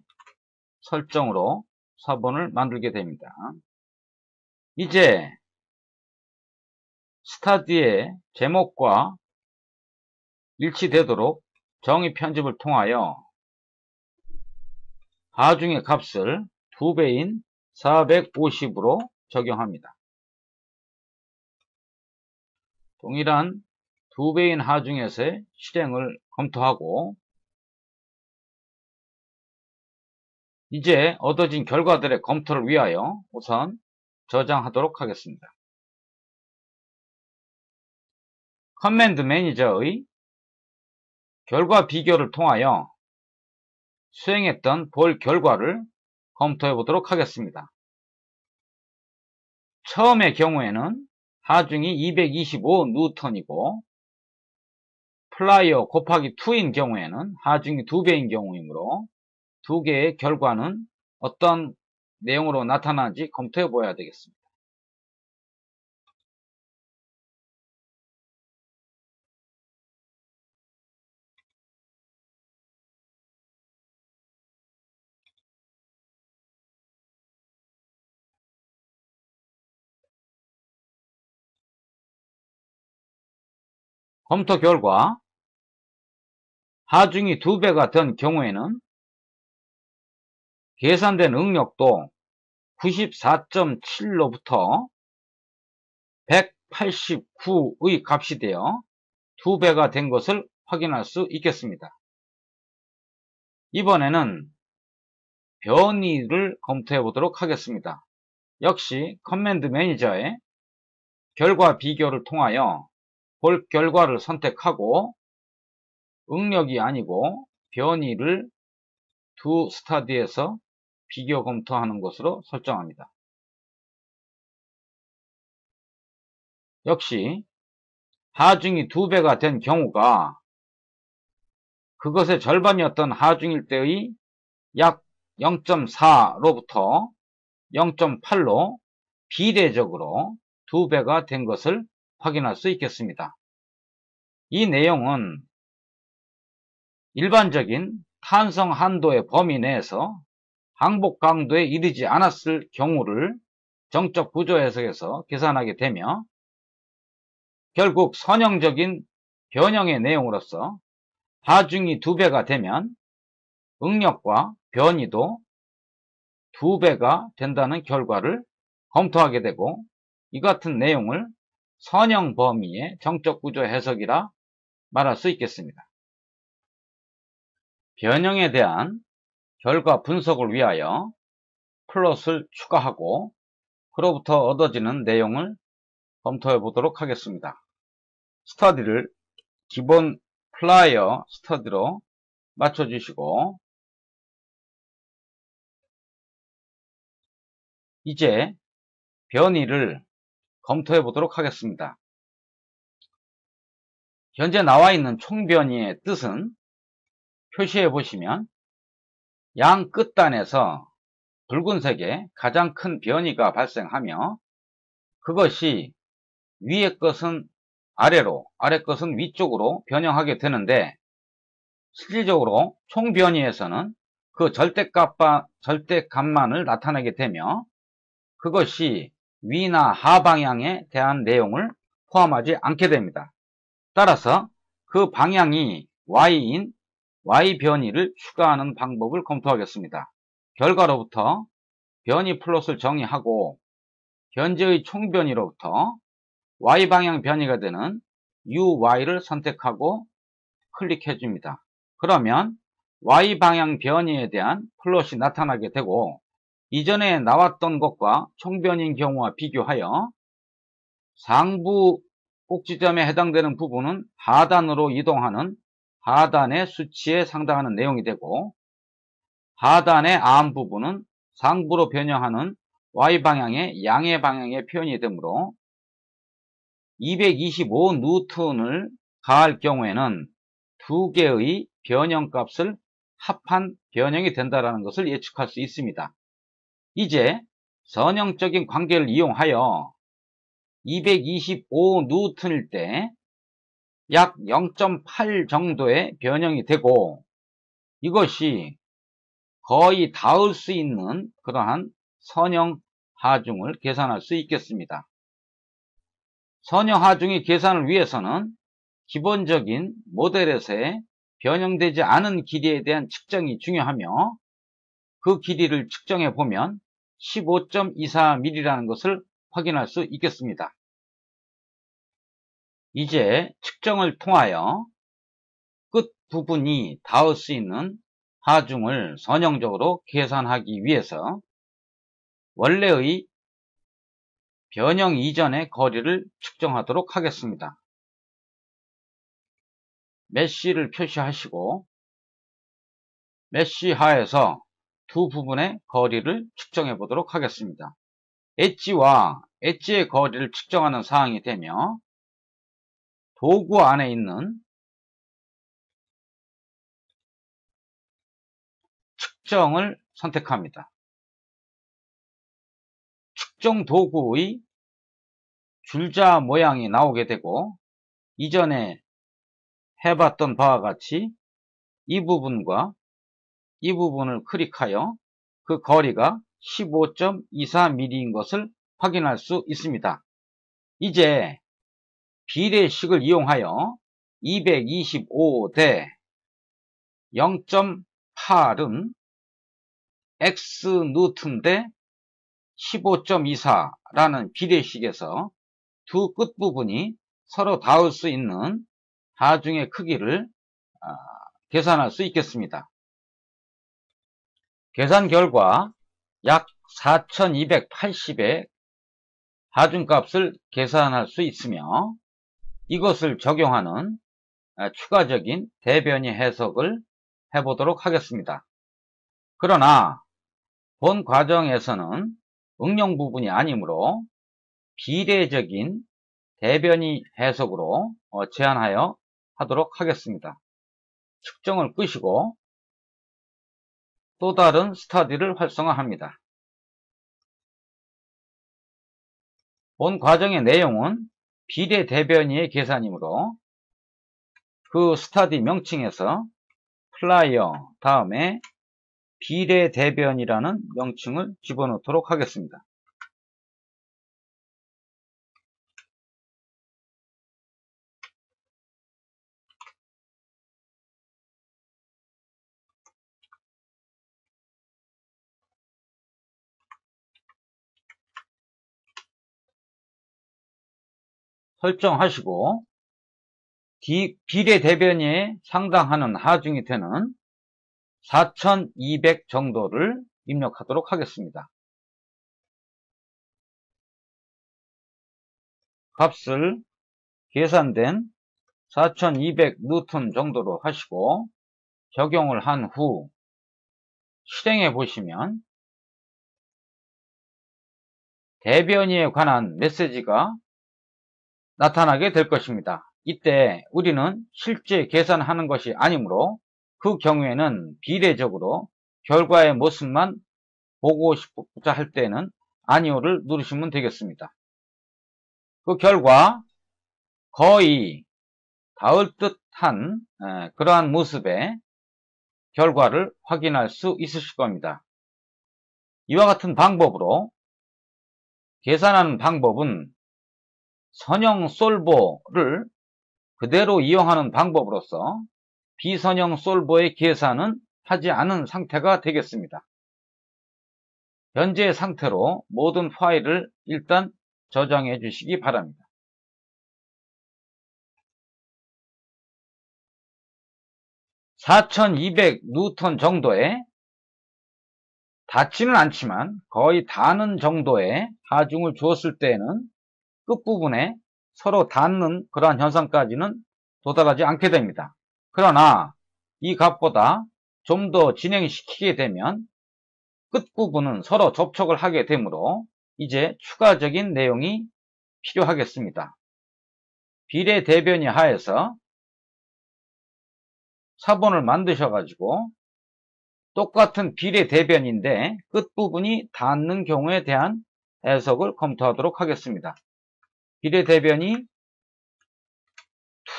설정으로 사본을 만들게 됩니다. 이제 스타디의 제목과 일치되도록 정의 편집을 통하여 하중의 값을 2배인 450으로 적용합니다. 동일한 2배인 하중에서의 실행을 검토하고 이제 얻어진 결과들의 검토를 위하여 우선 저장하도록 하겠습니다. 커맨드 매니저의 결과 비교를 통하여 수행했던 볼 결과를 검토해 보도록 하겠습니다. 처음의 경우에는 하중이 225N이고 플라이어 곱하기 2인 경우에는 하중이 2배인 경우이므로 두 개의 결과는 어떤 내용으로 나타나는지 검토해 보아야 되겠습니다. 검토 결과 하중이 2배가 된 경우에는 계산된 응력도 94.7로부터 189의 값이 되어 2배가 된 것을 확인할 수 있겠습니다. 이번에는 변이를 검토해 보도록 하겠습니다. 역시 커맨드 매니저의 결과 비교를 통하여 볼 결과를 선택하고 응력이 아니고 변이를 두 스타디에서 비교 검토하는 것으로 설정합니다. 역시 하중이 2배가 된 경우가 그것의 절반이었던 하중일 때의 약 0.4로부터 0.8로 비례적으로 2배가 된 것을 확인할 수 있겠습니다. 이 내용은 일반적인 탄성 한도의 범위 내에서 항복 강도에 이르지 않았을 경우를 정적 구조 해석에서 계산하게 되며 결국 선형적인 변형의 내용으로서 하중이 2배가 되면 응력과 변이도 2배가 된다는 결과를 검토하게 되고 이 같은 내용을 선형 범위의 정적 구조 해석이라 말할 수 있겠습니다. 변형에 대한 결과 분석을 위하여 플롯을 추가하고 그로부터 얻어지는 내용을 검토해 보도록 하겠습니다. 스터디를 기본 플라이어 스터디로 맞춰주시고 이제 변이를 검토해 보도록 하겠습니다. 현재 나와 있는 총변이의 뜻은 표시해 보시면 양 끝단에서 붉은색의 가장 큰 변이가 발생하며 그것이 위의 것은 아래로, 아래 것은 위쪽으로 변형하게 되는데 실질적으로 총변이에서는 그 절대값만을 나타내게 되며 그것이 위나 하 방향에 대한 내용을 포함하지 않게 됩니다. 따라서 그 방향이 y인 y 변이를 추가하는 방법을 검토하겠습니다. 결과로부터 변이 플롯을 정의하고 현재의 총변이로부터 y방향 변이가 되는 uy를 선택하고 클릭해 줍니다. 그러면 Y방향 변이에 대한 플롯이 나타나게 되고, 이전에 나왔던 것과 총변인 경우와 비교하여 상부 꼭지점에 해당되는 부분은 하단으로 이동하는 하단의 수치에 상당하는 내용이 되고, 하단의 암 부분은 상부로 변형하는 Y방향의 양의 방향의 표현이 되므로 225N을 가할 경우에는 두 개의 변형값을 합한 변형이 된다는 것을 예측할 수 있습니다. 이제 선형적인 관계를 이용하여 225N일 때 약 0.8 정도의 변형이 되고, 이것이 거의 닿을 수 있는 그러한 선형 하중을 계산할 수 있겠습니다. 선형 하중의 계산을 위해서는 기본적인 모델에서의 변형되지 않은 길이에 대한 측정이 중요하며, 그 길이를 측정해 보면 15.24mm라는 것을 확인할 수 있겠습니다. 이제 측정을 통하여 끝 부분이 닿을 수 있는 하중을 선형적으로 계산하기 위해서 원래의 변형 이전의 거리를 측정하도록 하겠습니다. 메쉬를 표시하시고 메쉬 하에서 두 부분의 거리를 측정해 보도록 하겠습니다. 엣지와 엣지의 거리를 측정하는 사항이 되며, 도구 안에 있는 측정을 선택합니다. 측정 도구의 줄자 모양이 나오게 되고, 이전에 해봤던 바와 같이 이 부분과 이 부분을 클릭하여 그 거리가 15.24mm인 것을 확인할 수 있습니다. 이제 비례식을 이용하여 225 대 0.8은 X 뉴턴 대 15.24라는 비례식에서 두 끝부분이 서로 닿을 수 있는 하중의 크기를 계산할 수 있겠습니다. 계산 결과 약 4280의 하중값을 계산할 수 있으며, 이것을 적용하는 추가적인 대변이 해석을 해보도록 하겠습니다. 그러나 본 과정에서는 응용 부분이 아니므로 비례적인 대변이 해석으로 제한하여 하도록 하겠습니다. 측정을 끄시고 또 다른 스터디를 활성화합니다. 본 과정의 내용은 비례 대변이의 계산이므로 그 스터디 명칭에서 플라이어 다음에 비례 대변이라는 명칭을 집어넣도록 하겠습니다. 설정하시고 비례 대변이에 상당하는 하중이 되는 4200 정도를 입력하도록 하겠습니다. 값을 계산된 4200N 정도로 하시고 적용을 한 후 실행해 보시면 대변이에 관한 메시지가 나타나게 될 것입니다. 이때 우리는 실제 계산하는 것이 아니므로 그 경우에는 비례적으로 결과의 모습만 보고 싶고자 할 때는 아니오를 누르시면 되겠습니다. 그 결과 거의 닿을 듯한 그러한 모습의 결과를 확인할 수 있으실 겁니다. 이와 같은 방법으로 계산하는 방법은 선형 솔버를 그대로 이용하는 방법으로서 비선형 솔버의 계산은 하지 않은 상태가 되겠습니다. 현재 상태로 모든 파일을 일단 저장해 주시기 바랍니다. 4200N 정도의 닿지는 않지만 거의 닿는 정도의 하중을 주었을 때에는 끝부분에 서로 닿는 그러한 현상까지는 도달하지 않게 됩니다. 그러나 이 값보다 좀 더 진행시키게 되면 끝부분은 서로 접촉을 하게 되므로 이제 추가적인 내용이 필요하겠습니다. 비례대변이 하에서 사본을 만드셔가지고 똑같은 비례대변인데 끝부분이 닿는 경우에 대한 해석을 검토하도록 하겠습니다. 비례대변이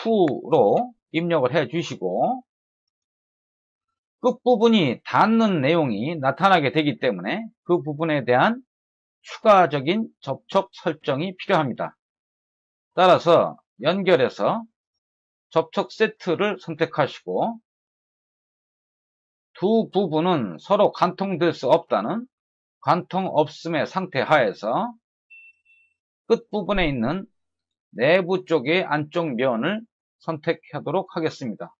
2로 입력을 해 주시고 끝부분이 닿는 내용이 나타나게 되기 때문에 그 부분에 대한 추가적인 접촉 설정이 필요합니다. 따라서 연결해서 접촉 세트를 선택하시고 두 부분은 서로 관통될 수 없다는 관통 없음의 상태 하에서 끝부분에 있는 내부 쪽의 안쪽 면을 선택하도록 하겠습니다.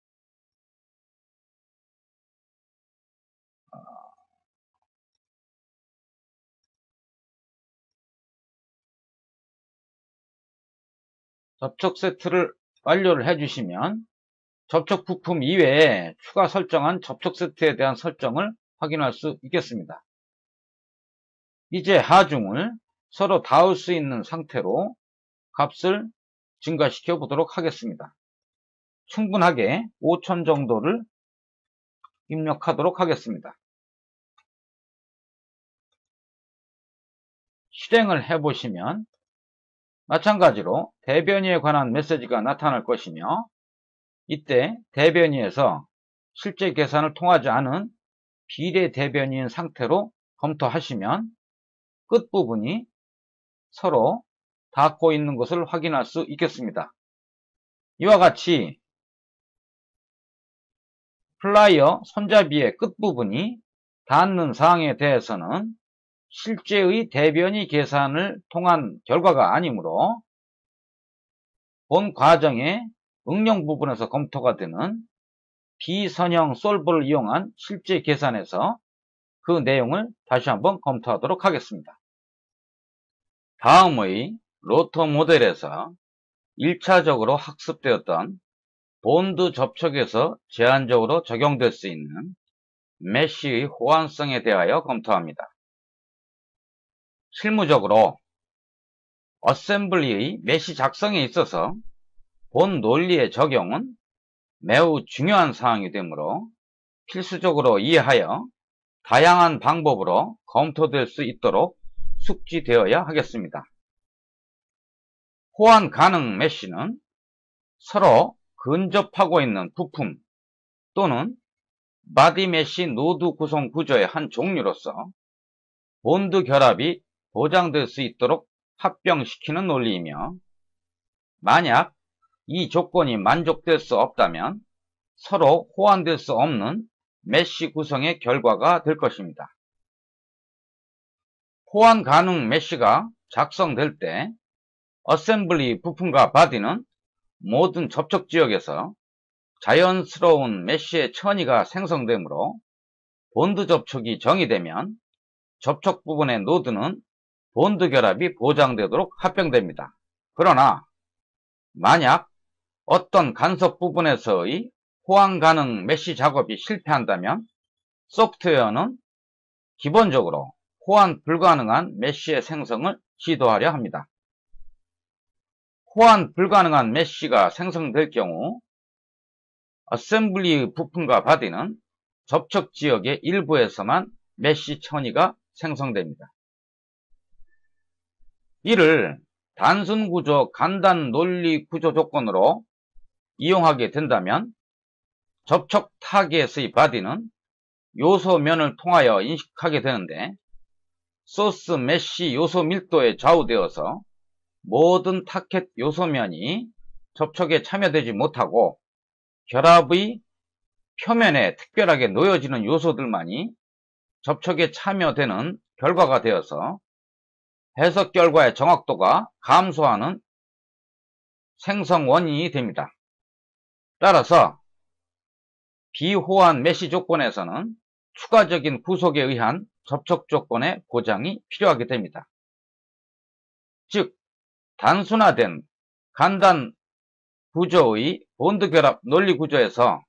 접촉 세트를 완료를 해주시면 접촉 부품 이외에 추가 설정한 접촉 세트에 대한 설정을 확인할 수 있겠습니다. 이제 하중을 서로 닿을 수 있는 상태로 값을 증가시켜 보도록 하겠습니다. 충분하게 5000 정도를 입력하도록 하겠습니다. 실행을 해보시면 마찬가지로 대변이에 관한 메시지가 나타날 것이며 이때 대변이에서 실제 계산을 통하지 않은 비례 대변이인 상태로 검토하시면 끝부분이 서로 닿고 있는 것을 확인할 수 있겠습니다. 이와 같이 플라이어 손잡이의 끝부분이 닿는 사항에 대해서는 실제의 대변이 계산을 통한 결과가 아니므로 본 과정의 응용 부분에서 검토가 되는 비선형 솔버를 이용한 실제 계산에서 그 내용을 다시 한번 검토하도록 하겠습니다. 다음의 로터 모델에서 1차적으로 학습되었던 본드 접촉에서 제한적으로 적용될 수 있는 메쉬의 호환성에 대하여 검토합니다. 실무적으로 어셈블리의 메쉬 작성에 있어서 본 논리의 적용은 매우 중요한 사항이 되므로 필수적으로 이해하여 다양한 방법으로 검토될 수 있도록 숙지되어야 하겠습니다. 호환 가능 메쉬는 서로 근접하고 있는 부품 또는 바디 메쉬 노드 구성 구조의 한 종류로서 본드 결합이 보장될 수 있도록 합병시키는 논리이며 만약 이 조건이 만족될 수 없다면 서로 호환될 수 없는 메쉬 구성의 결과가 될 것입니다. 호환 가능 메쉬가 작성될 때 어셈블리 부품과 바디는 모든 접촉 지역에서 자연스러운 메쉬의 천위가 생성되므로 본드 접촉이 정의되면 접촉 부분의 노드는 본드 결합이 보장되도록 합병됩니다. 그러나 만약 어떤 간섭 부분에서의 호환 가능 메쉬 작업이 실패한다면 소프트웨어는 기본적으로 호환 불가능한 메쉬의 생성을 시도하려 합니다. 호환 불가능한 메쉬가 생성될 경우 어셈블리 부품과 바디는 접촉 지역의 일부에서만 메쉬 천위가 생성됩니다. 이를 단순 구조 간단 논리 구조 조건으로 이용하게 된다면 접촉 타겟의 바디는 요소면을 통하여 인식하게 되는데 소스 메쉬 요소 밀도에 좌우되어서 모든 타켓 요소면이 접촉에 참여되지 못하고 결합의 표면에 특별하게 놓여지는 요소들만이 접촉에 참여되는 결과가 되어서 해석 결과의 정확도가 감소하는 생성 원인이 됩니다. 따라서 비호환 메쉬 조건에서는 추가적인 구속에 의한 접촉 조건의 보장이 필요하게 됩니다. 즉, 단순화된 간단 구조의 본드 결합 논리 구조에서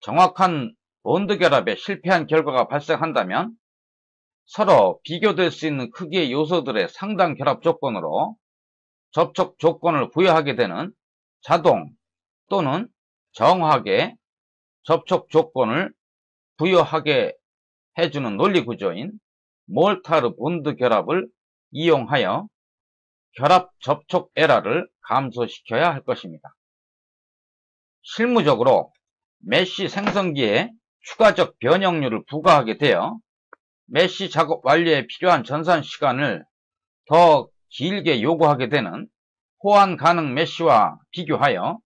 정확한 본드 결합에 실패한 결과가 발생한다면 서로 비교될 수 있는 크기의 요소들의 상당 결합 조건으로 접촉 조건을 부여하게 되는 자동 또는 정하게 접촉 조건을 부여하게 해주는 논리 구조인 몰타르 본드 결합을 이용하여 결합 접촉 에러를 감소시켜야 할 것입니다. 실무적으로 메쉬 생성기에 추가적 변형률을 부과하게 되어 메쉬 작업 완료에 필요한 전산 시간을 더 길게 요구하게 되는 호환 가능 메쉬와 비교하여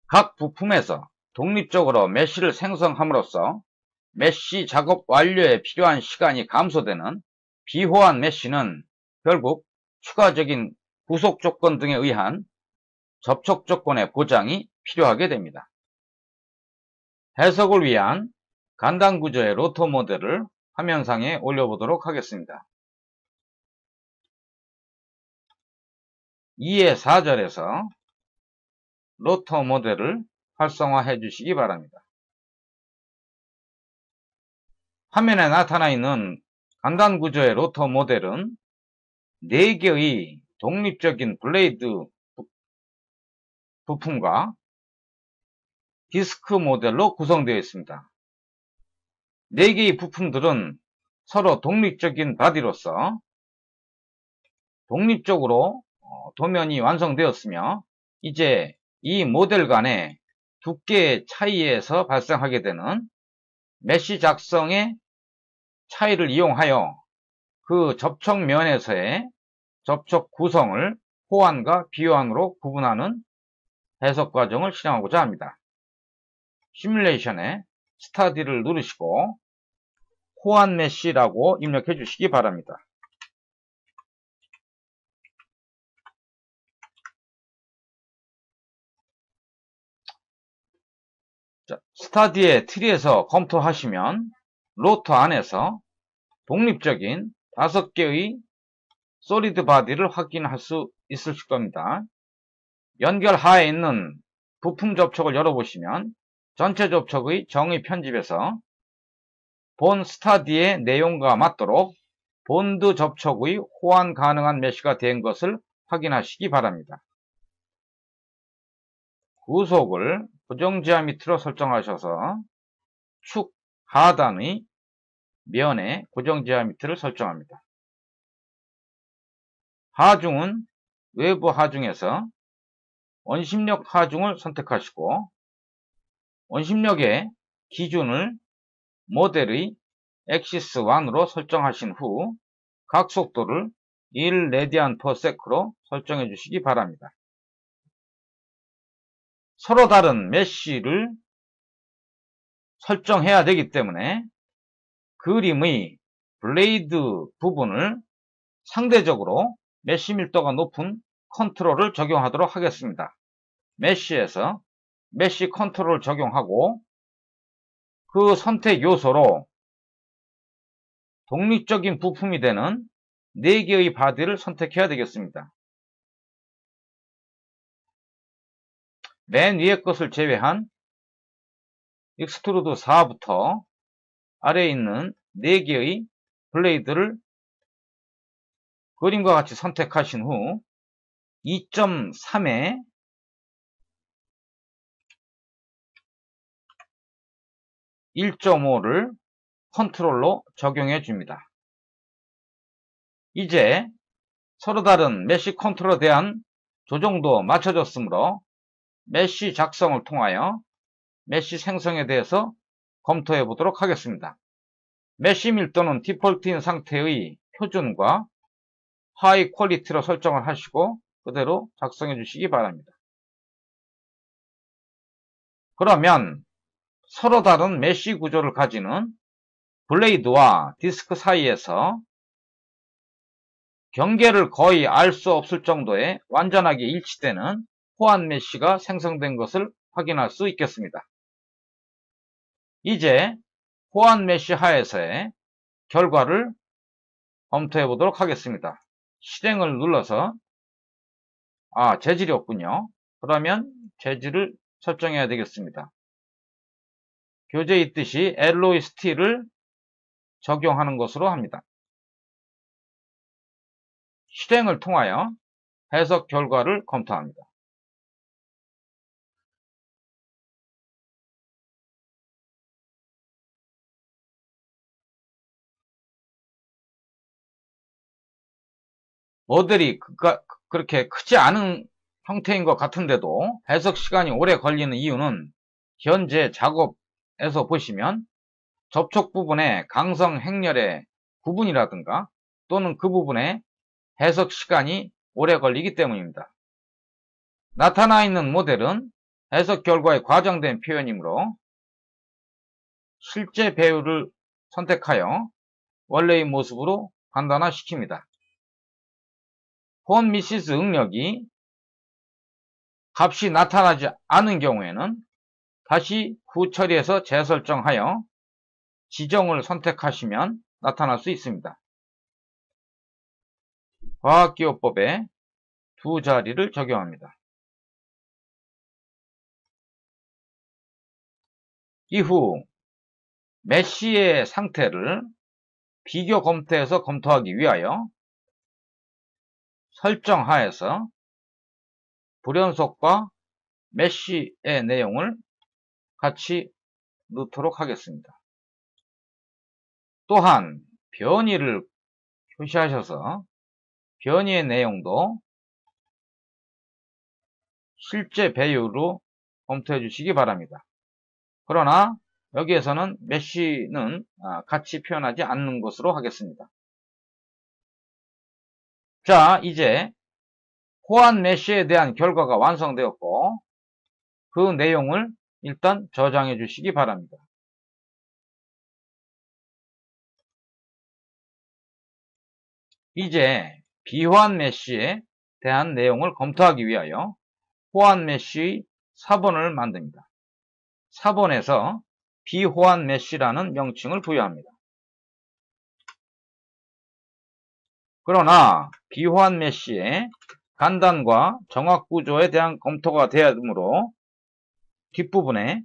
각 부품에서 독립적으로 메쉬를 생성함으로써 메쉬 작업 완료에 필요한 시간이 감소되는 비호환 메쉬는 결국 추가적인 구속 조건 등에 의한 접촉 조건의 보장이 필요하게 됩니다. 해석을 위한 간단 구조의 로터 모델을 화면상에 올려보도록 하겠습니다. 2의 4절에서 로터 모델을 활성화해 주시기 바랍니다. 화면에 나타나 있는 간단 구조의 로터 모델은 4개의 독립적인 블레이드 부품과 디스크 모델로 구성되어 있습니다. 4개의 부품들은 서로 독립적인 바디로서 독립적으로 도면이 완성되었으며 이제 이 모델 간의 두께의 차이에서 발생하게 되는 메쉬 작성의 차이를 이용하여 그 접촉면에서의 접촉 구성을 호환과 비호환으로 구분하는 해석 과정을 실행하고자 합니다. 시뮬레이션에 스타디를 누르시고 호환 메쉬라고 입력해 주시기 바랍니다. 스타디의 트리에서 검토하시면 로터 안에서 독립적인 5개의 솔리드 바디를 확인할 수 있을 겁니다. 연결 하에 있는 부품 접촉을 열어보시면 전체 접촉의 정의 편집에서 본 스타디의 내용과 맞도록 본드 접촉의 호환 가능한 메쉬가 된 것을 확인하시기 바랍니다. 구속을 고정 지오메트리로 설정하셔서 축 하단의 면에 고정 지오메트리를 설정합니다. 하중은 외부 하중에서 원심력 하중을 선택하시고 원심력의 기준을 모델의 엑시스 1으로 설정하신 후 각 속도를 1레디안/섹으로 설정해 주시기 바랍니다. 서로 다른 메쉬를 설정해야 되기 때문에 그림의 블레이드 부분을 상대적으로 메쉬 밀도가 높은 컨트롤을 적용하도록 하겠습니다. 메쉬에서 메쉬 컨트롤을 적용하고 그 선택 요소로 독립적인 부품이 되는 4개의 바디를 선택해야 되겠습니다. 맨 위에 것을 제외한 익스트루드 4부터 아래에 있는 4개의 블레이드를 그림과 같이 선택하신 후 2.3에 1.5를 컨트롤로 적용해 줍니다. 이제 서로 다른 메쉬 컨트롤에 대한 조정도 맞춰졌으므로 메쉬 작성을 통하여 메쉬 생성에 대해서 검토해 보도록 하겠습니다. 메쉬 밀도는 디폴트인 상태의 표준과 하이 퀄리티로 설정을 하시고 그대로 작성해 주시기 바랍니다. 그러면 서로 다른 메쉬 구조를 가지는 블레이드와 디스크 사이에서 경계를 거의 알 수 없을 정도의 완전하게 일치되는 호환 메쉬가 생성된 것을 확인할 수 있겠습니다. 이제 호환 메쉬 하에서의 결과를 검토해 보도록 하겠습니다. 실행을 눌러서 재질이 없군요. 그러면 재질을 설정해야 되겠습니다. 교재에 있듯이 알로이 스틸을 적용하는 것으로 합니다. 실행을 통하여 해석 결과를 검토합니다. 모델이 그렇게 크지 않은 형태인 것 같은데도 해석 시간이 오래 걸리는 이유는 현재 작업에서 보시면 접촉 부분의 강성 행렬의 구분이라든가 또는 그 부분에 해석 시간이 오래 걸리기 때문입니다. 나타나 있는 모델은 해석 결과에 과장된 표현이므로 실제 배우를 선택하여 원래의 모습으로 간단화시킵니다. 폰 미시스 응력이 값이 나타나지 않은 경우에는 다시 후처리해서 재설정하여 지정을 선택하시면 나타날 수 있습니다. 과학기호법에 두 자리를 적용합니다. 이후 메쉬의 상태를 비교 검토해서 검토하기 위하여 설정하에서 불연속과 메쉬의 내용을 같이 넣도록 하겠습니다. 또한 변이를 표시하셔서 변이의 내용도 실제 배율로 검토해 주시기 바랍니다. 그러나 여기에서는 메쉬는 같이 표현하지 않는 것으로 하겠습니다. 자, 이제 호환 메쉬에 대한 결과가 완성되었고 그 내용을 일단 저장해 주시기 바랍니다. 이제 비호환 메쉬에 대한 내용을 검토하기 위하여 호환 메쉬의 사본을 만듭니다. 사본에서 비호환 메쉬라는 명칭을 부여합니다. 그러나 비호환 메쉬의 간단과 정확 구조에 대한 검토가 되므로 뒷부분에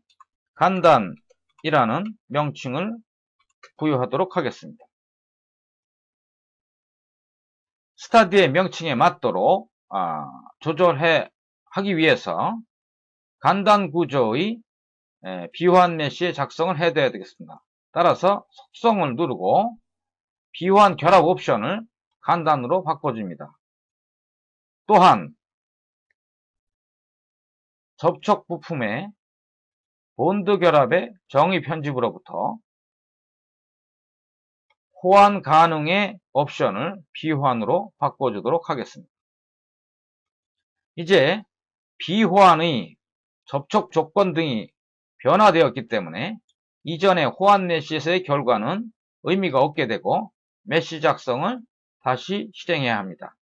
간단이라는 명칭을 부여하도록 하겠습니다. 스타디의 명칭에 맞도록 하기 위해서 간단 구조의 비호환 메쉬의 작성을 해둬야 되겠습니다. 따라서 속성을 누르고 비호환 결합 옵션을 간단으로 바꿔줍니다. 또한 접촉 부품의 본드 결합의 정의 편집으로부터 호환 가능의 옵션을 비호환으로 바꿔주도록 하겠습니다. 이제 비호환의 접촉 조건 등이 변화되었기 때문에 이전의 호환 메쉬에서의 결과는 의미가 없게 되고 메쉬 작성을 다시 실행해야 합니다.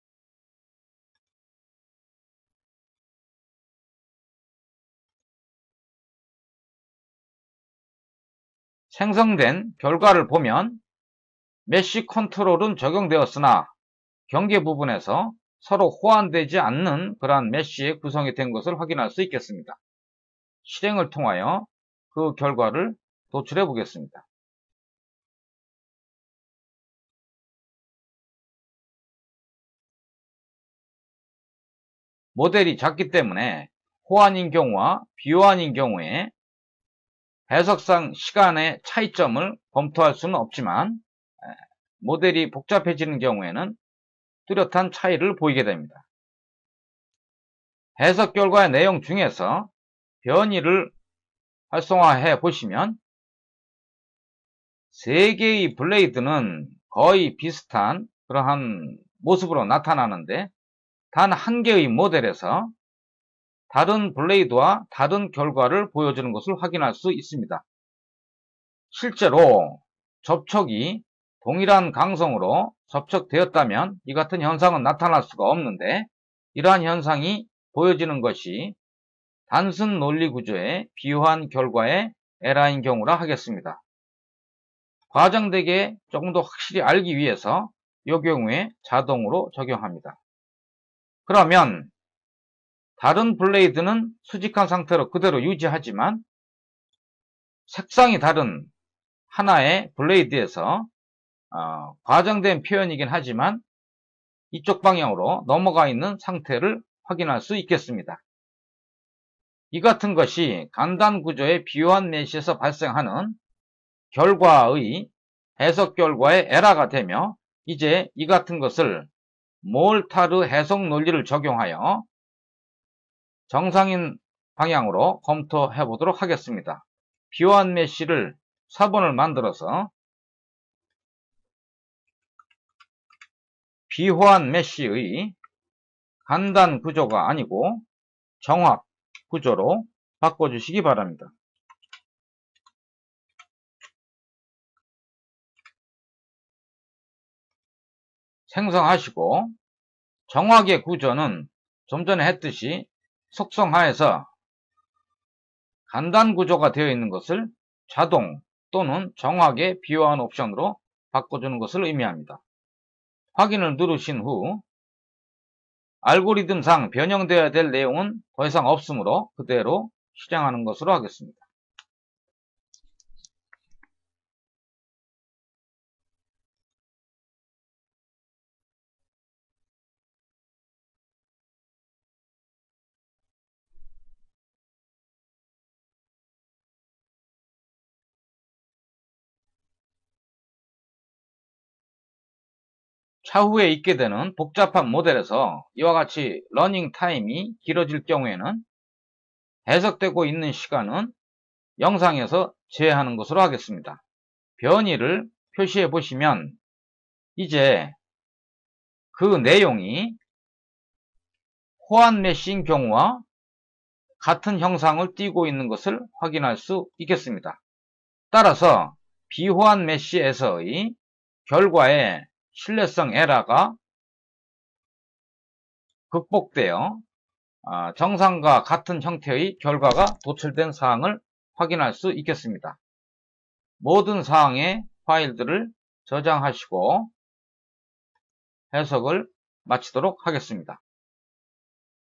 생성된 결과를 보면 메쉬 컨트롤은 적용되었으나 경계 부분에서 서로 호환되지 않는 그러한 메쉬의 구성이 된 것을 확인할 수 있겠습니다. 실행을 통하여 그 결과를 도출해 보겠습니다. 모델이 작기 때문에 호환인 경우와 비호환인 경우에 해석상 시간의 차이점을 검토할 수는 없지만 모델이 복잡해지는 경우에는 뚜렷한 차이를 보이게 됩니다. 해석 결과의 내용 중에서 변이를 활성화해 보시면 3개의 블레이드는 거의 비슷한 그러한 모습으로 나타나는데 단 한 개의 모델에서 다른 블레이드와 다른 결과를 보여주는 것을 확인할 수 있습니다. 실제로 접촉이 동일한 강성으로 접촉되었다면 이 같은 현상은 나타날 수가 없는데 이러한 현상이 보여지는 것이 단순 논리 구조의 비호환 결과의 에러인 경우라 하겠습니다. 과장되게 조금 더 확실히 알기 위해서 이 경우에 자동으로 적용합니다. 그러면 다른 블레이드는 수직한 상태로 그대로 유지하지만 색상이 다른 하나의 블레이드에서 과장된 표현이긴 하지만 이쪽 방향으로 넘어가 있는 상태를 확인할 수 있겠습니다. 이 같은 것이 간단 구조의 비호환 메시에서 발생하는 결과의 해석 결과의 에러가 되며 이제 이 같은 것을 몰타르 해석 논리를 적용하여 정상인 방향으로 검토해 보도록 하겠습니다. 비호환 메시를 4번을 만들어서 비호환 메시의 간단 구조가 아니고 정확 구조로 바꿔주시기 바랍니다. 생성하시고 정확의 구조는 좀 전에 했듯이 속성하에서 간단 구조가 되어 있는 것을 자동 또는 정확의 비호환 옵션으로 바꿔주는 것을 의미합니다. 확인을 누르신 후 알고리즘상 변형되어야 될 내용은 더 이상 없으므로 그대로 실행하는 것으로 하겠습니다. 차후에 있게 되는 복잡한 모델에서 이와 같이 러닝 타임이 길어질 경우에는 해석되고 있는 시간은 영상에서 제외하는 것으로 하겠습니다. 변이를 표시해 보시면 이제 그 내용이 호환 메시인 경우와 같은 형상을 띠고 있는 것을 확인할 수 있겠습니다. 따라서 비호환 메시에서의 결과에 신뢰성 에러가 극복되어 정상과 같은 형태의 결과가 도출된 사항을 확인할 수 있겠습니다. 모든 사항의 파일들을 저장하시고 해석을 마치도록 하겠습니다.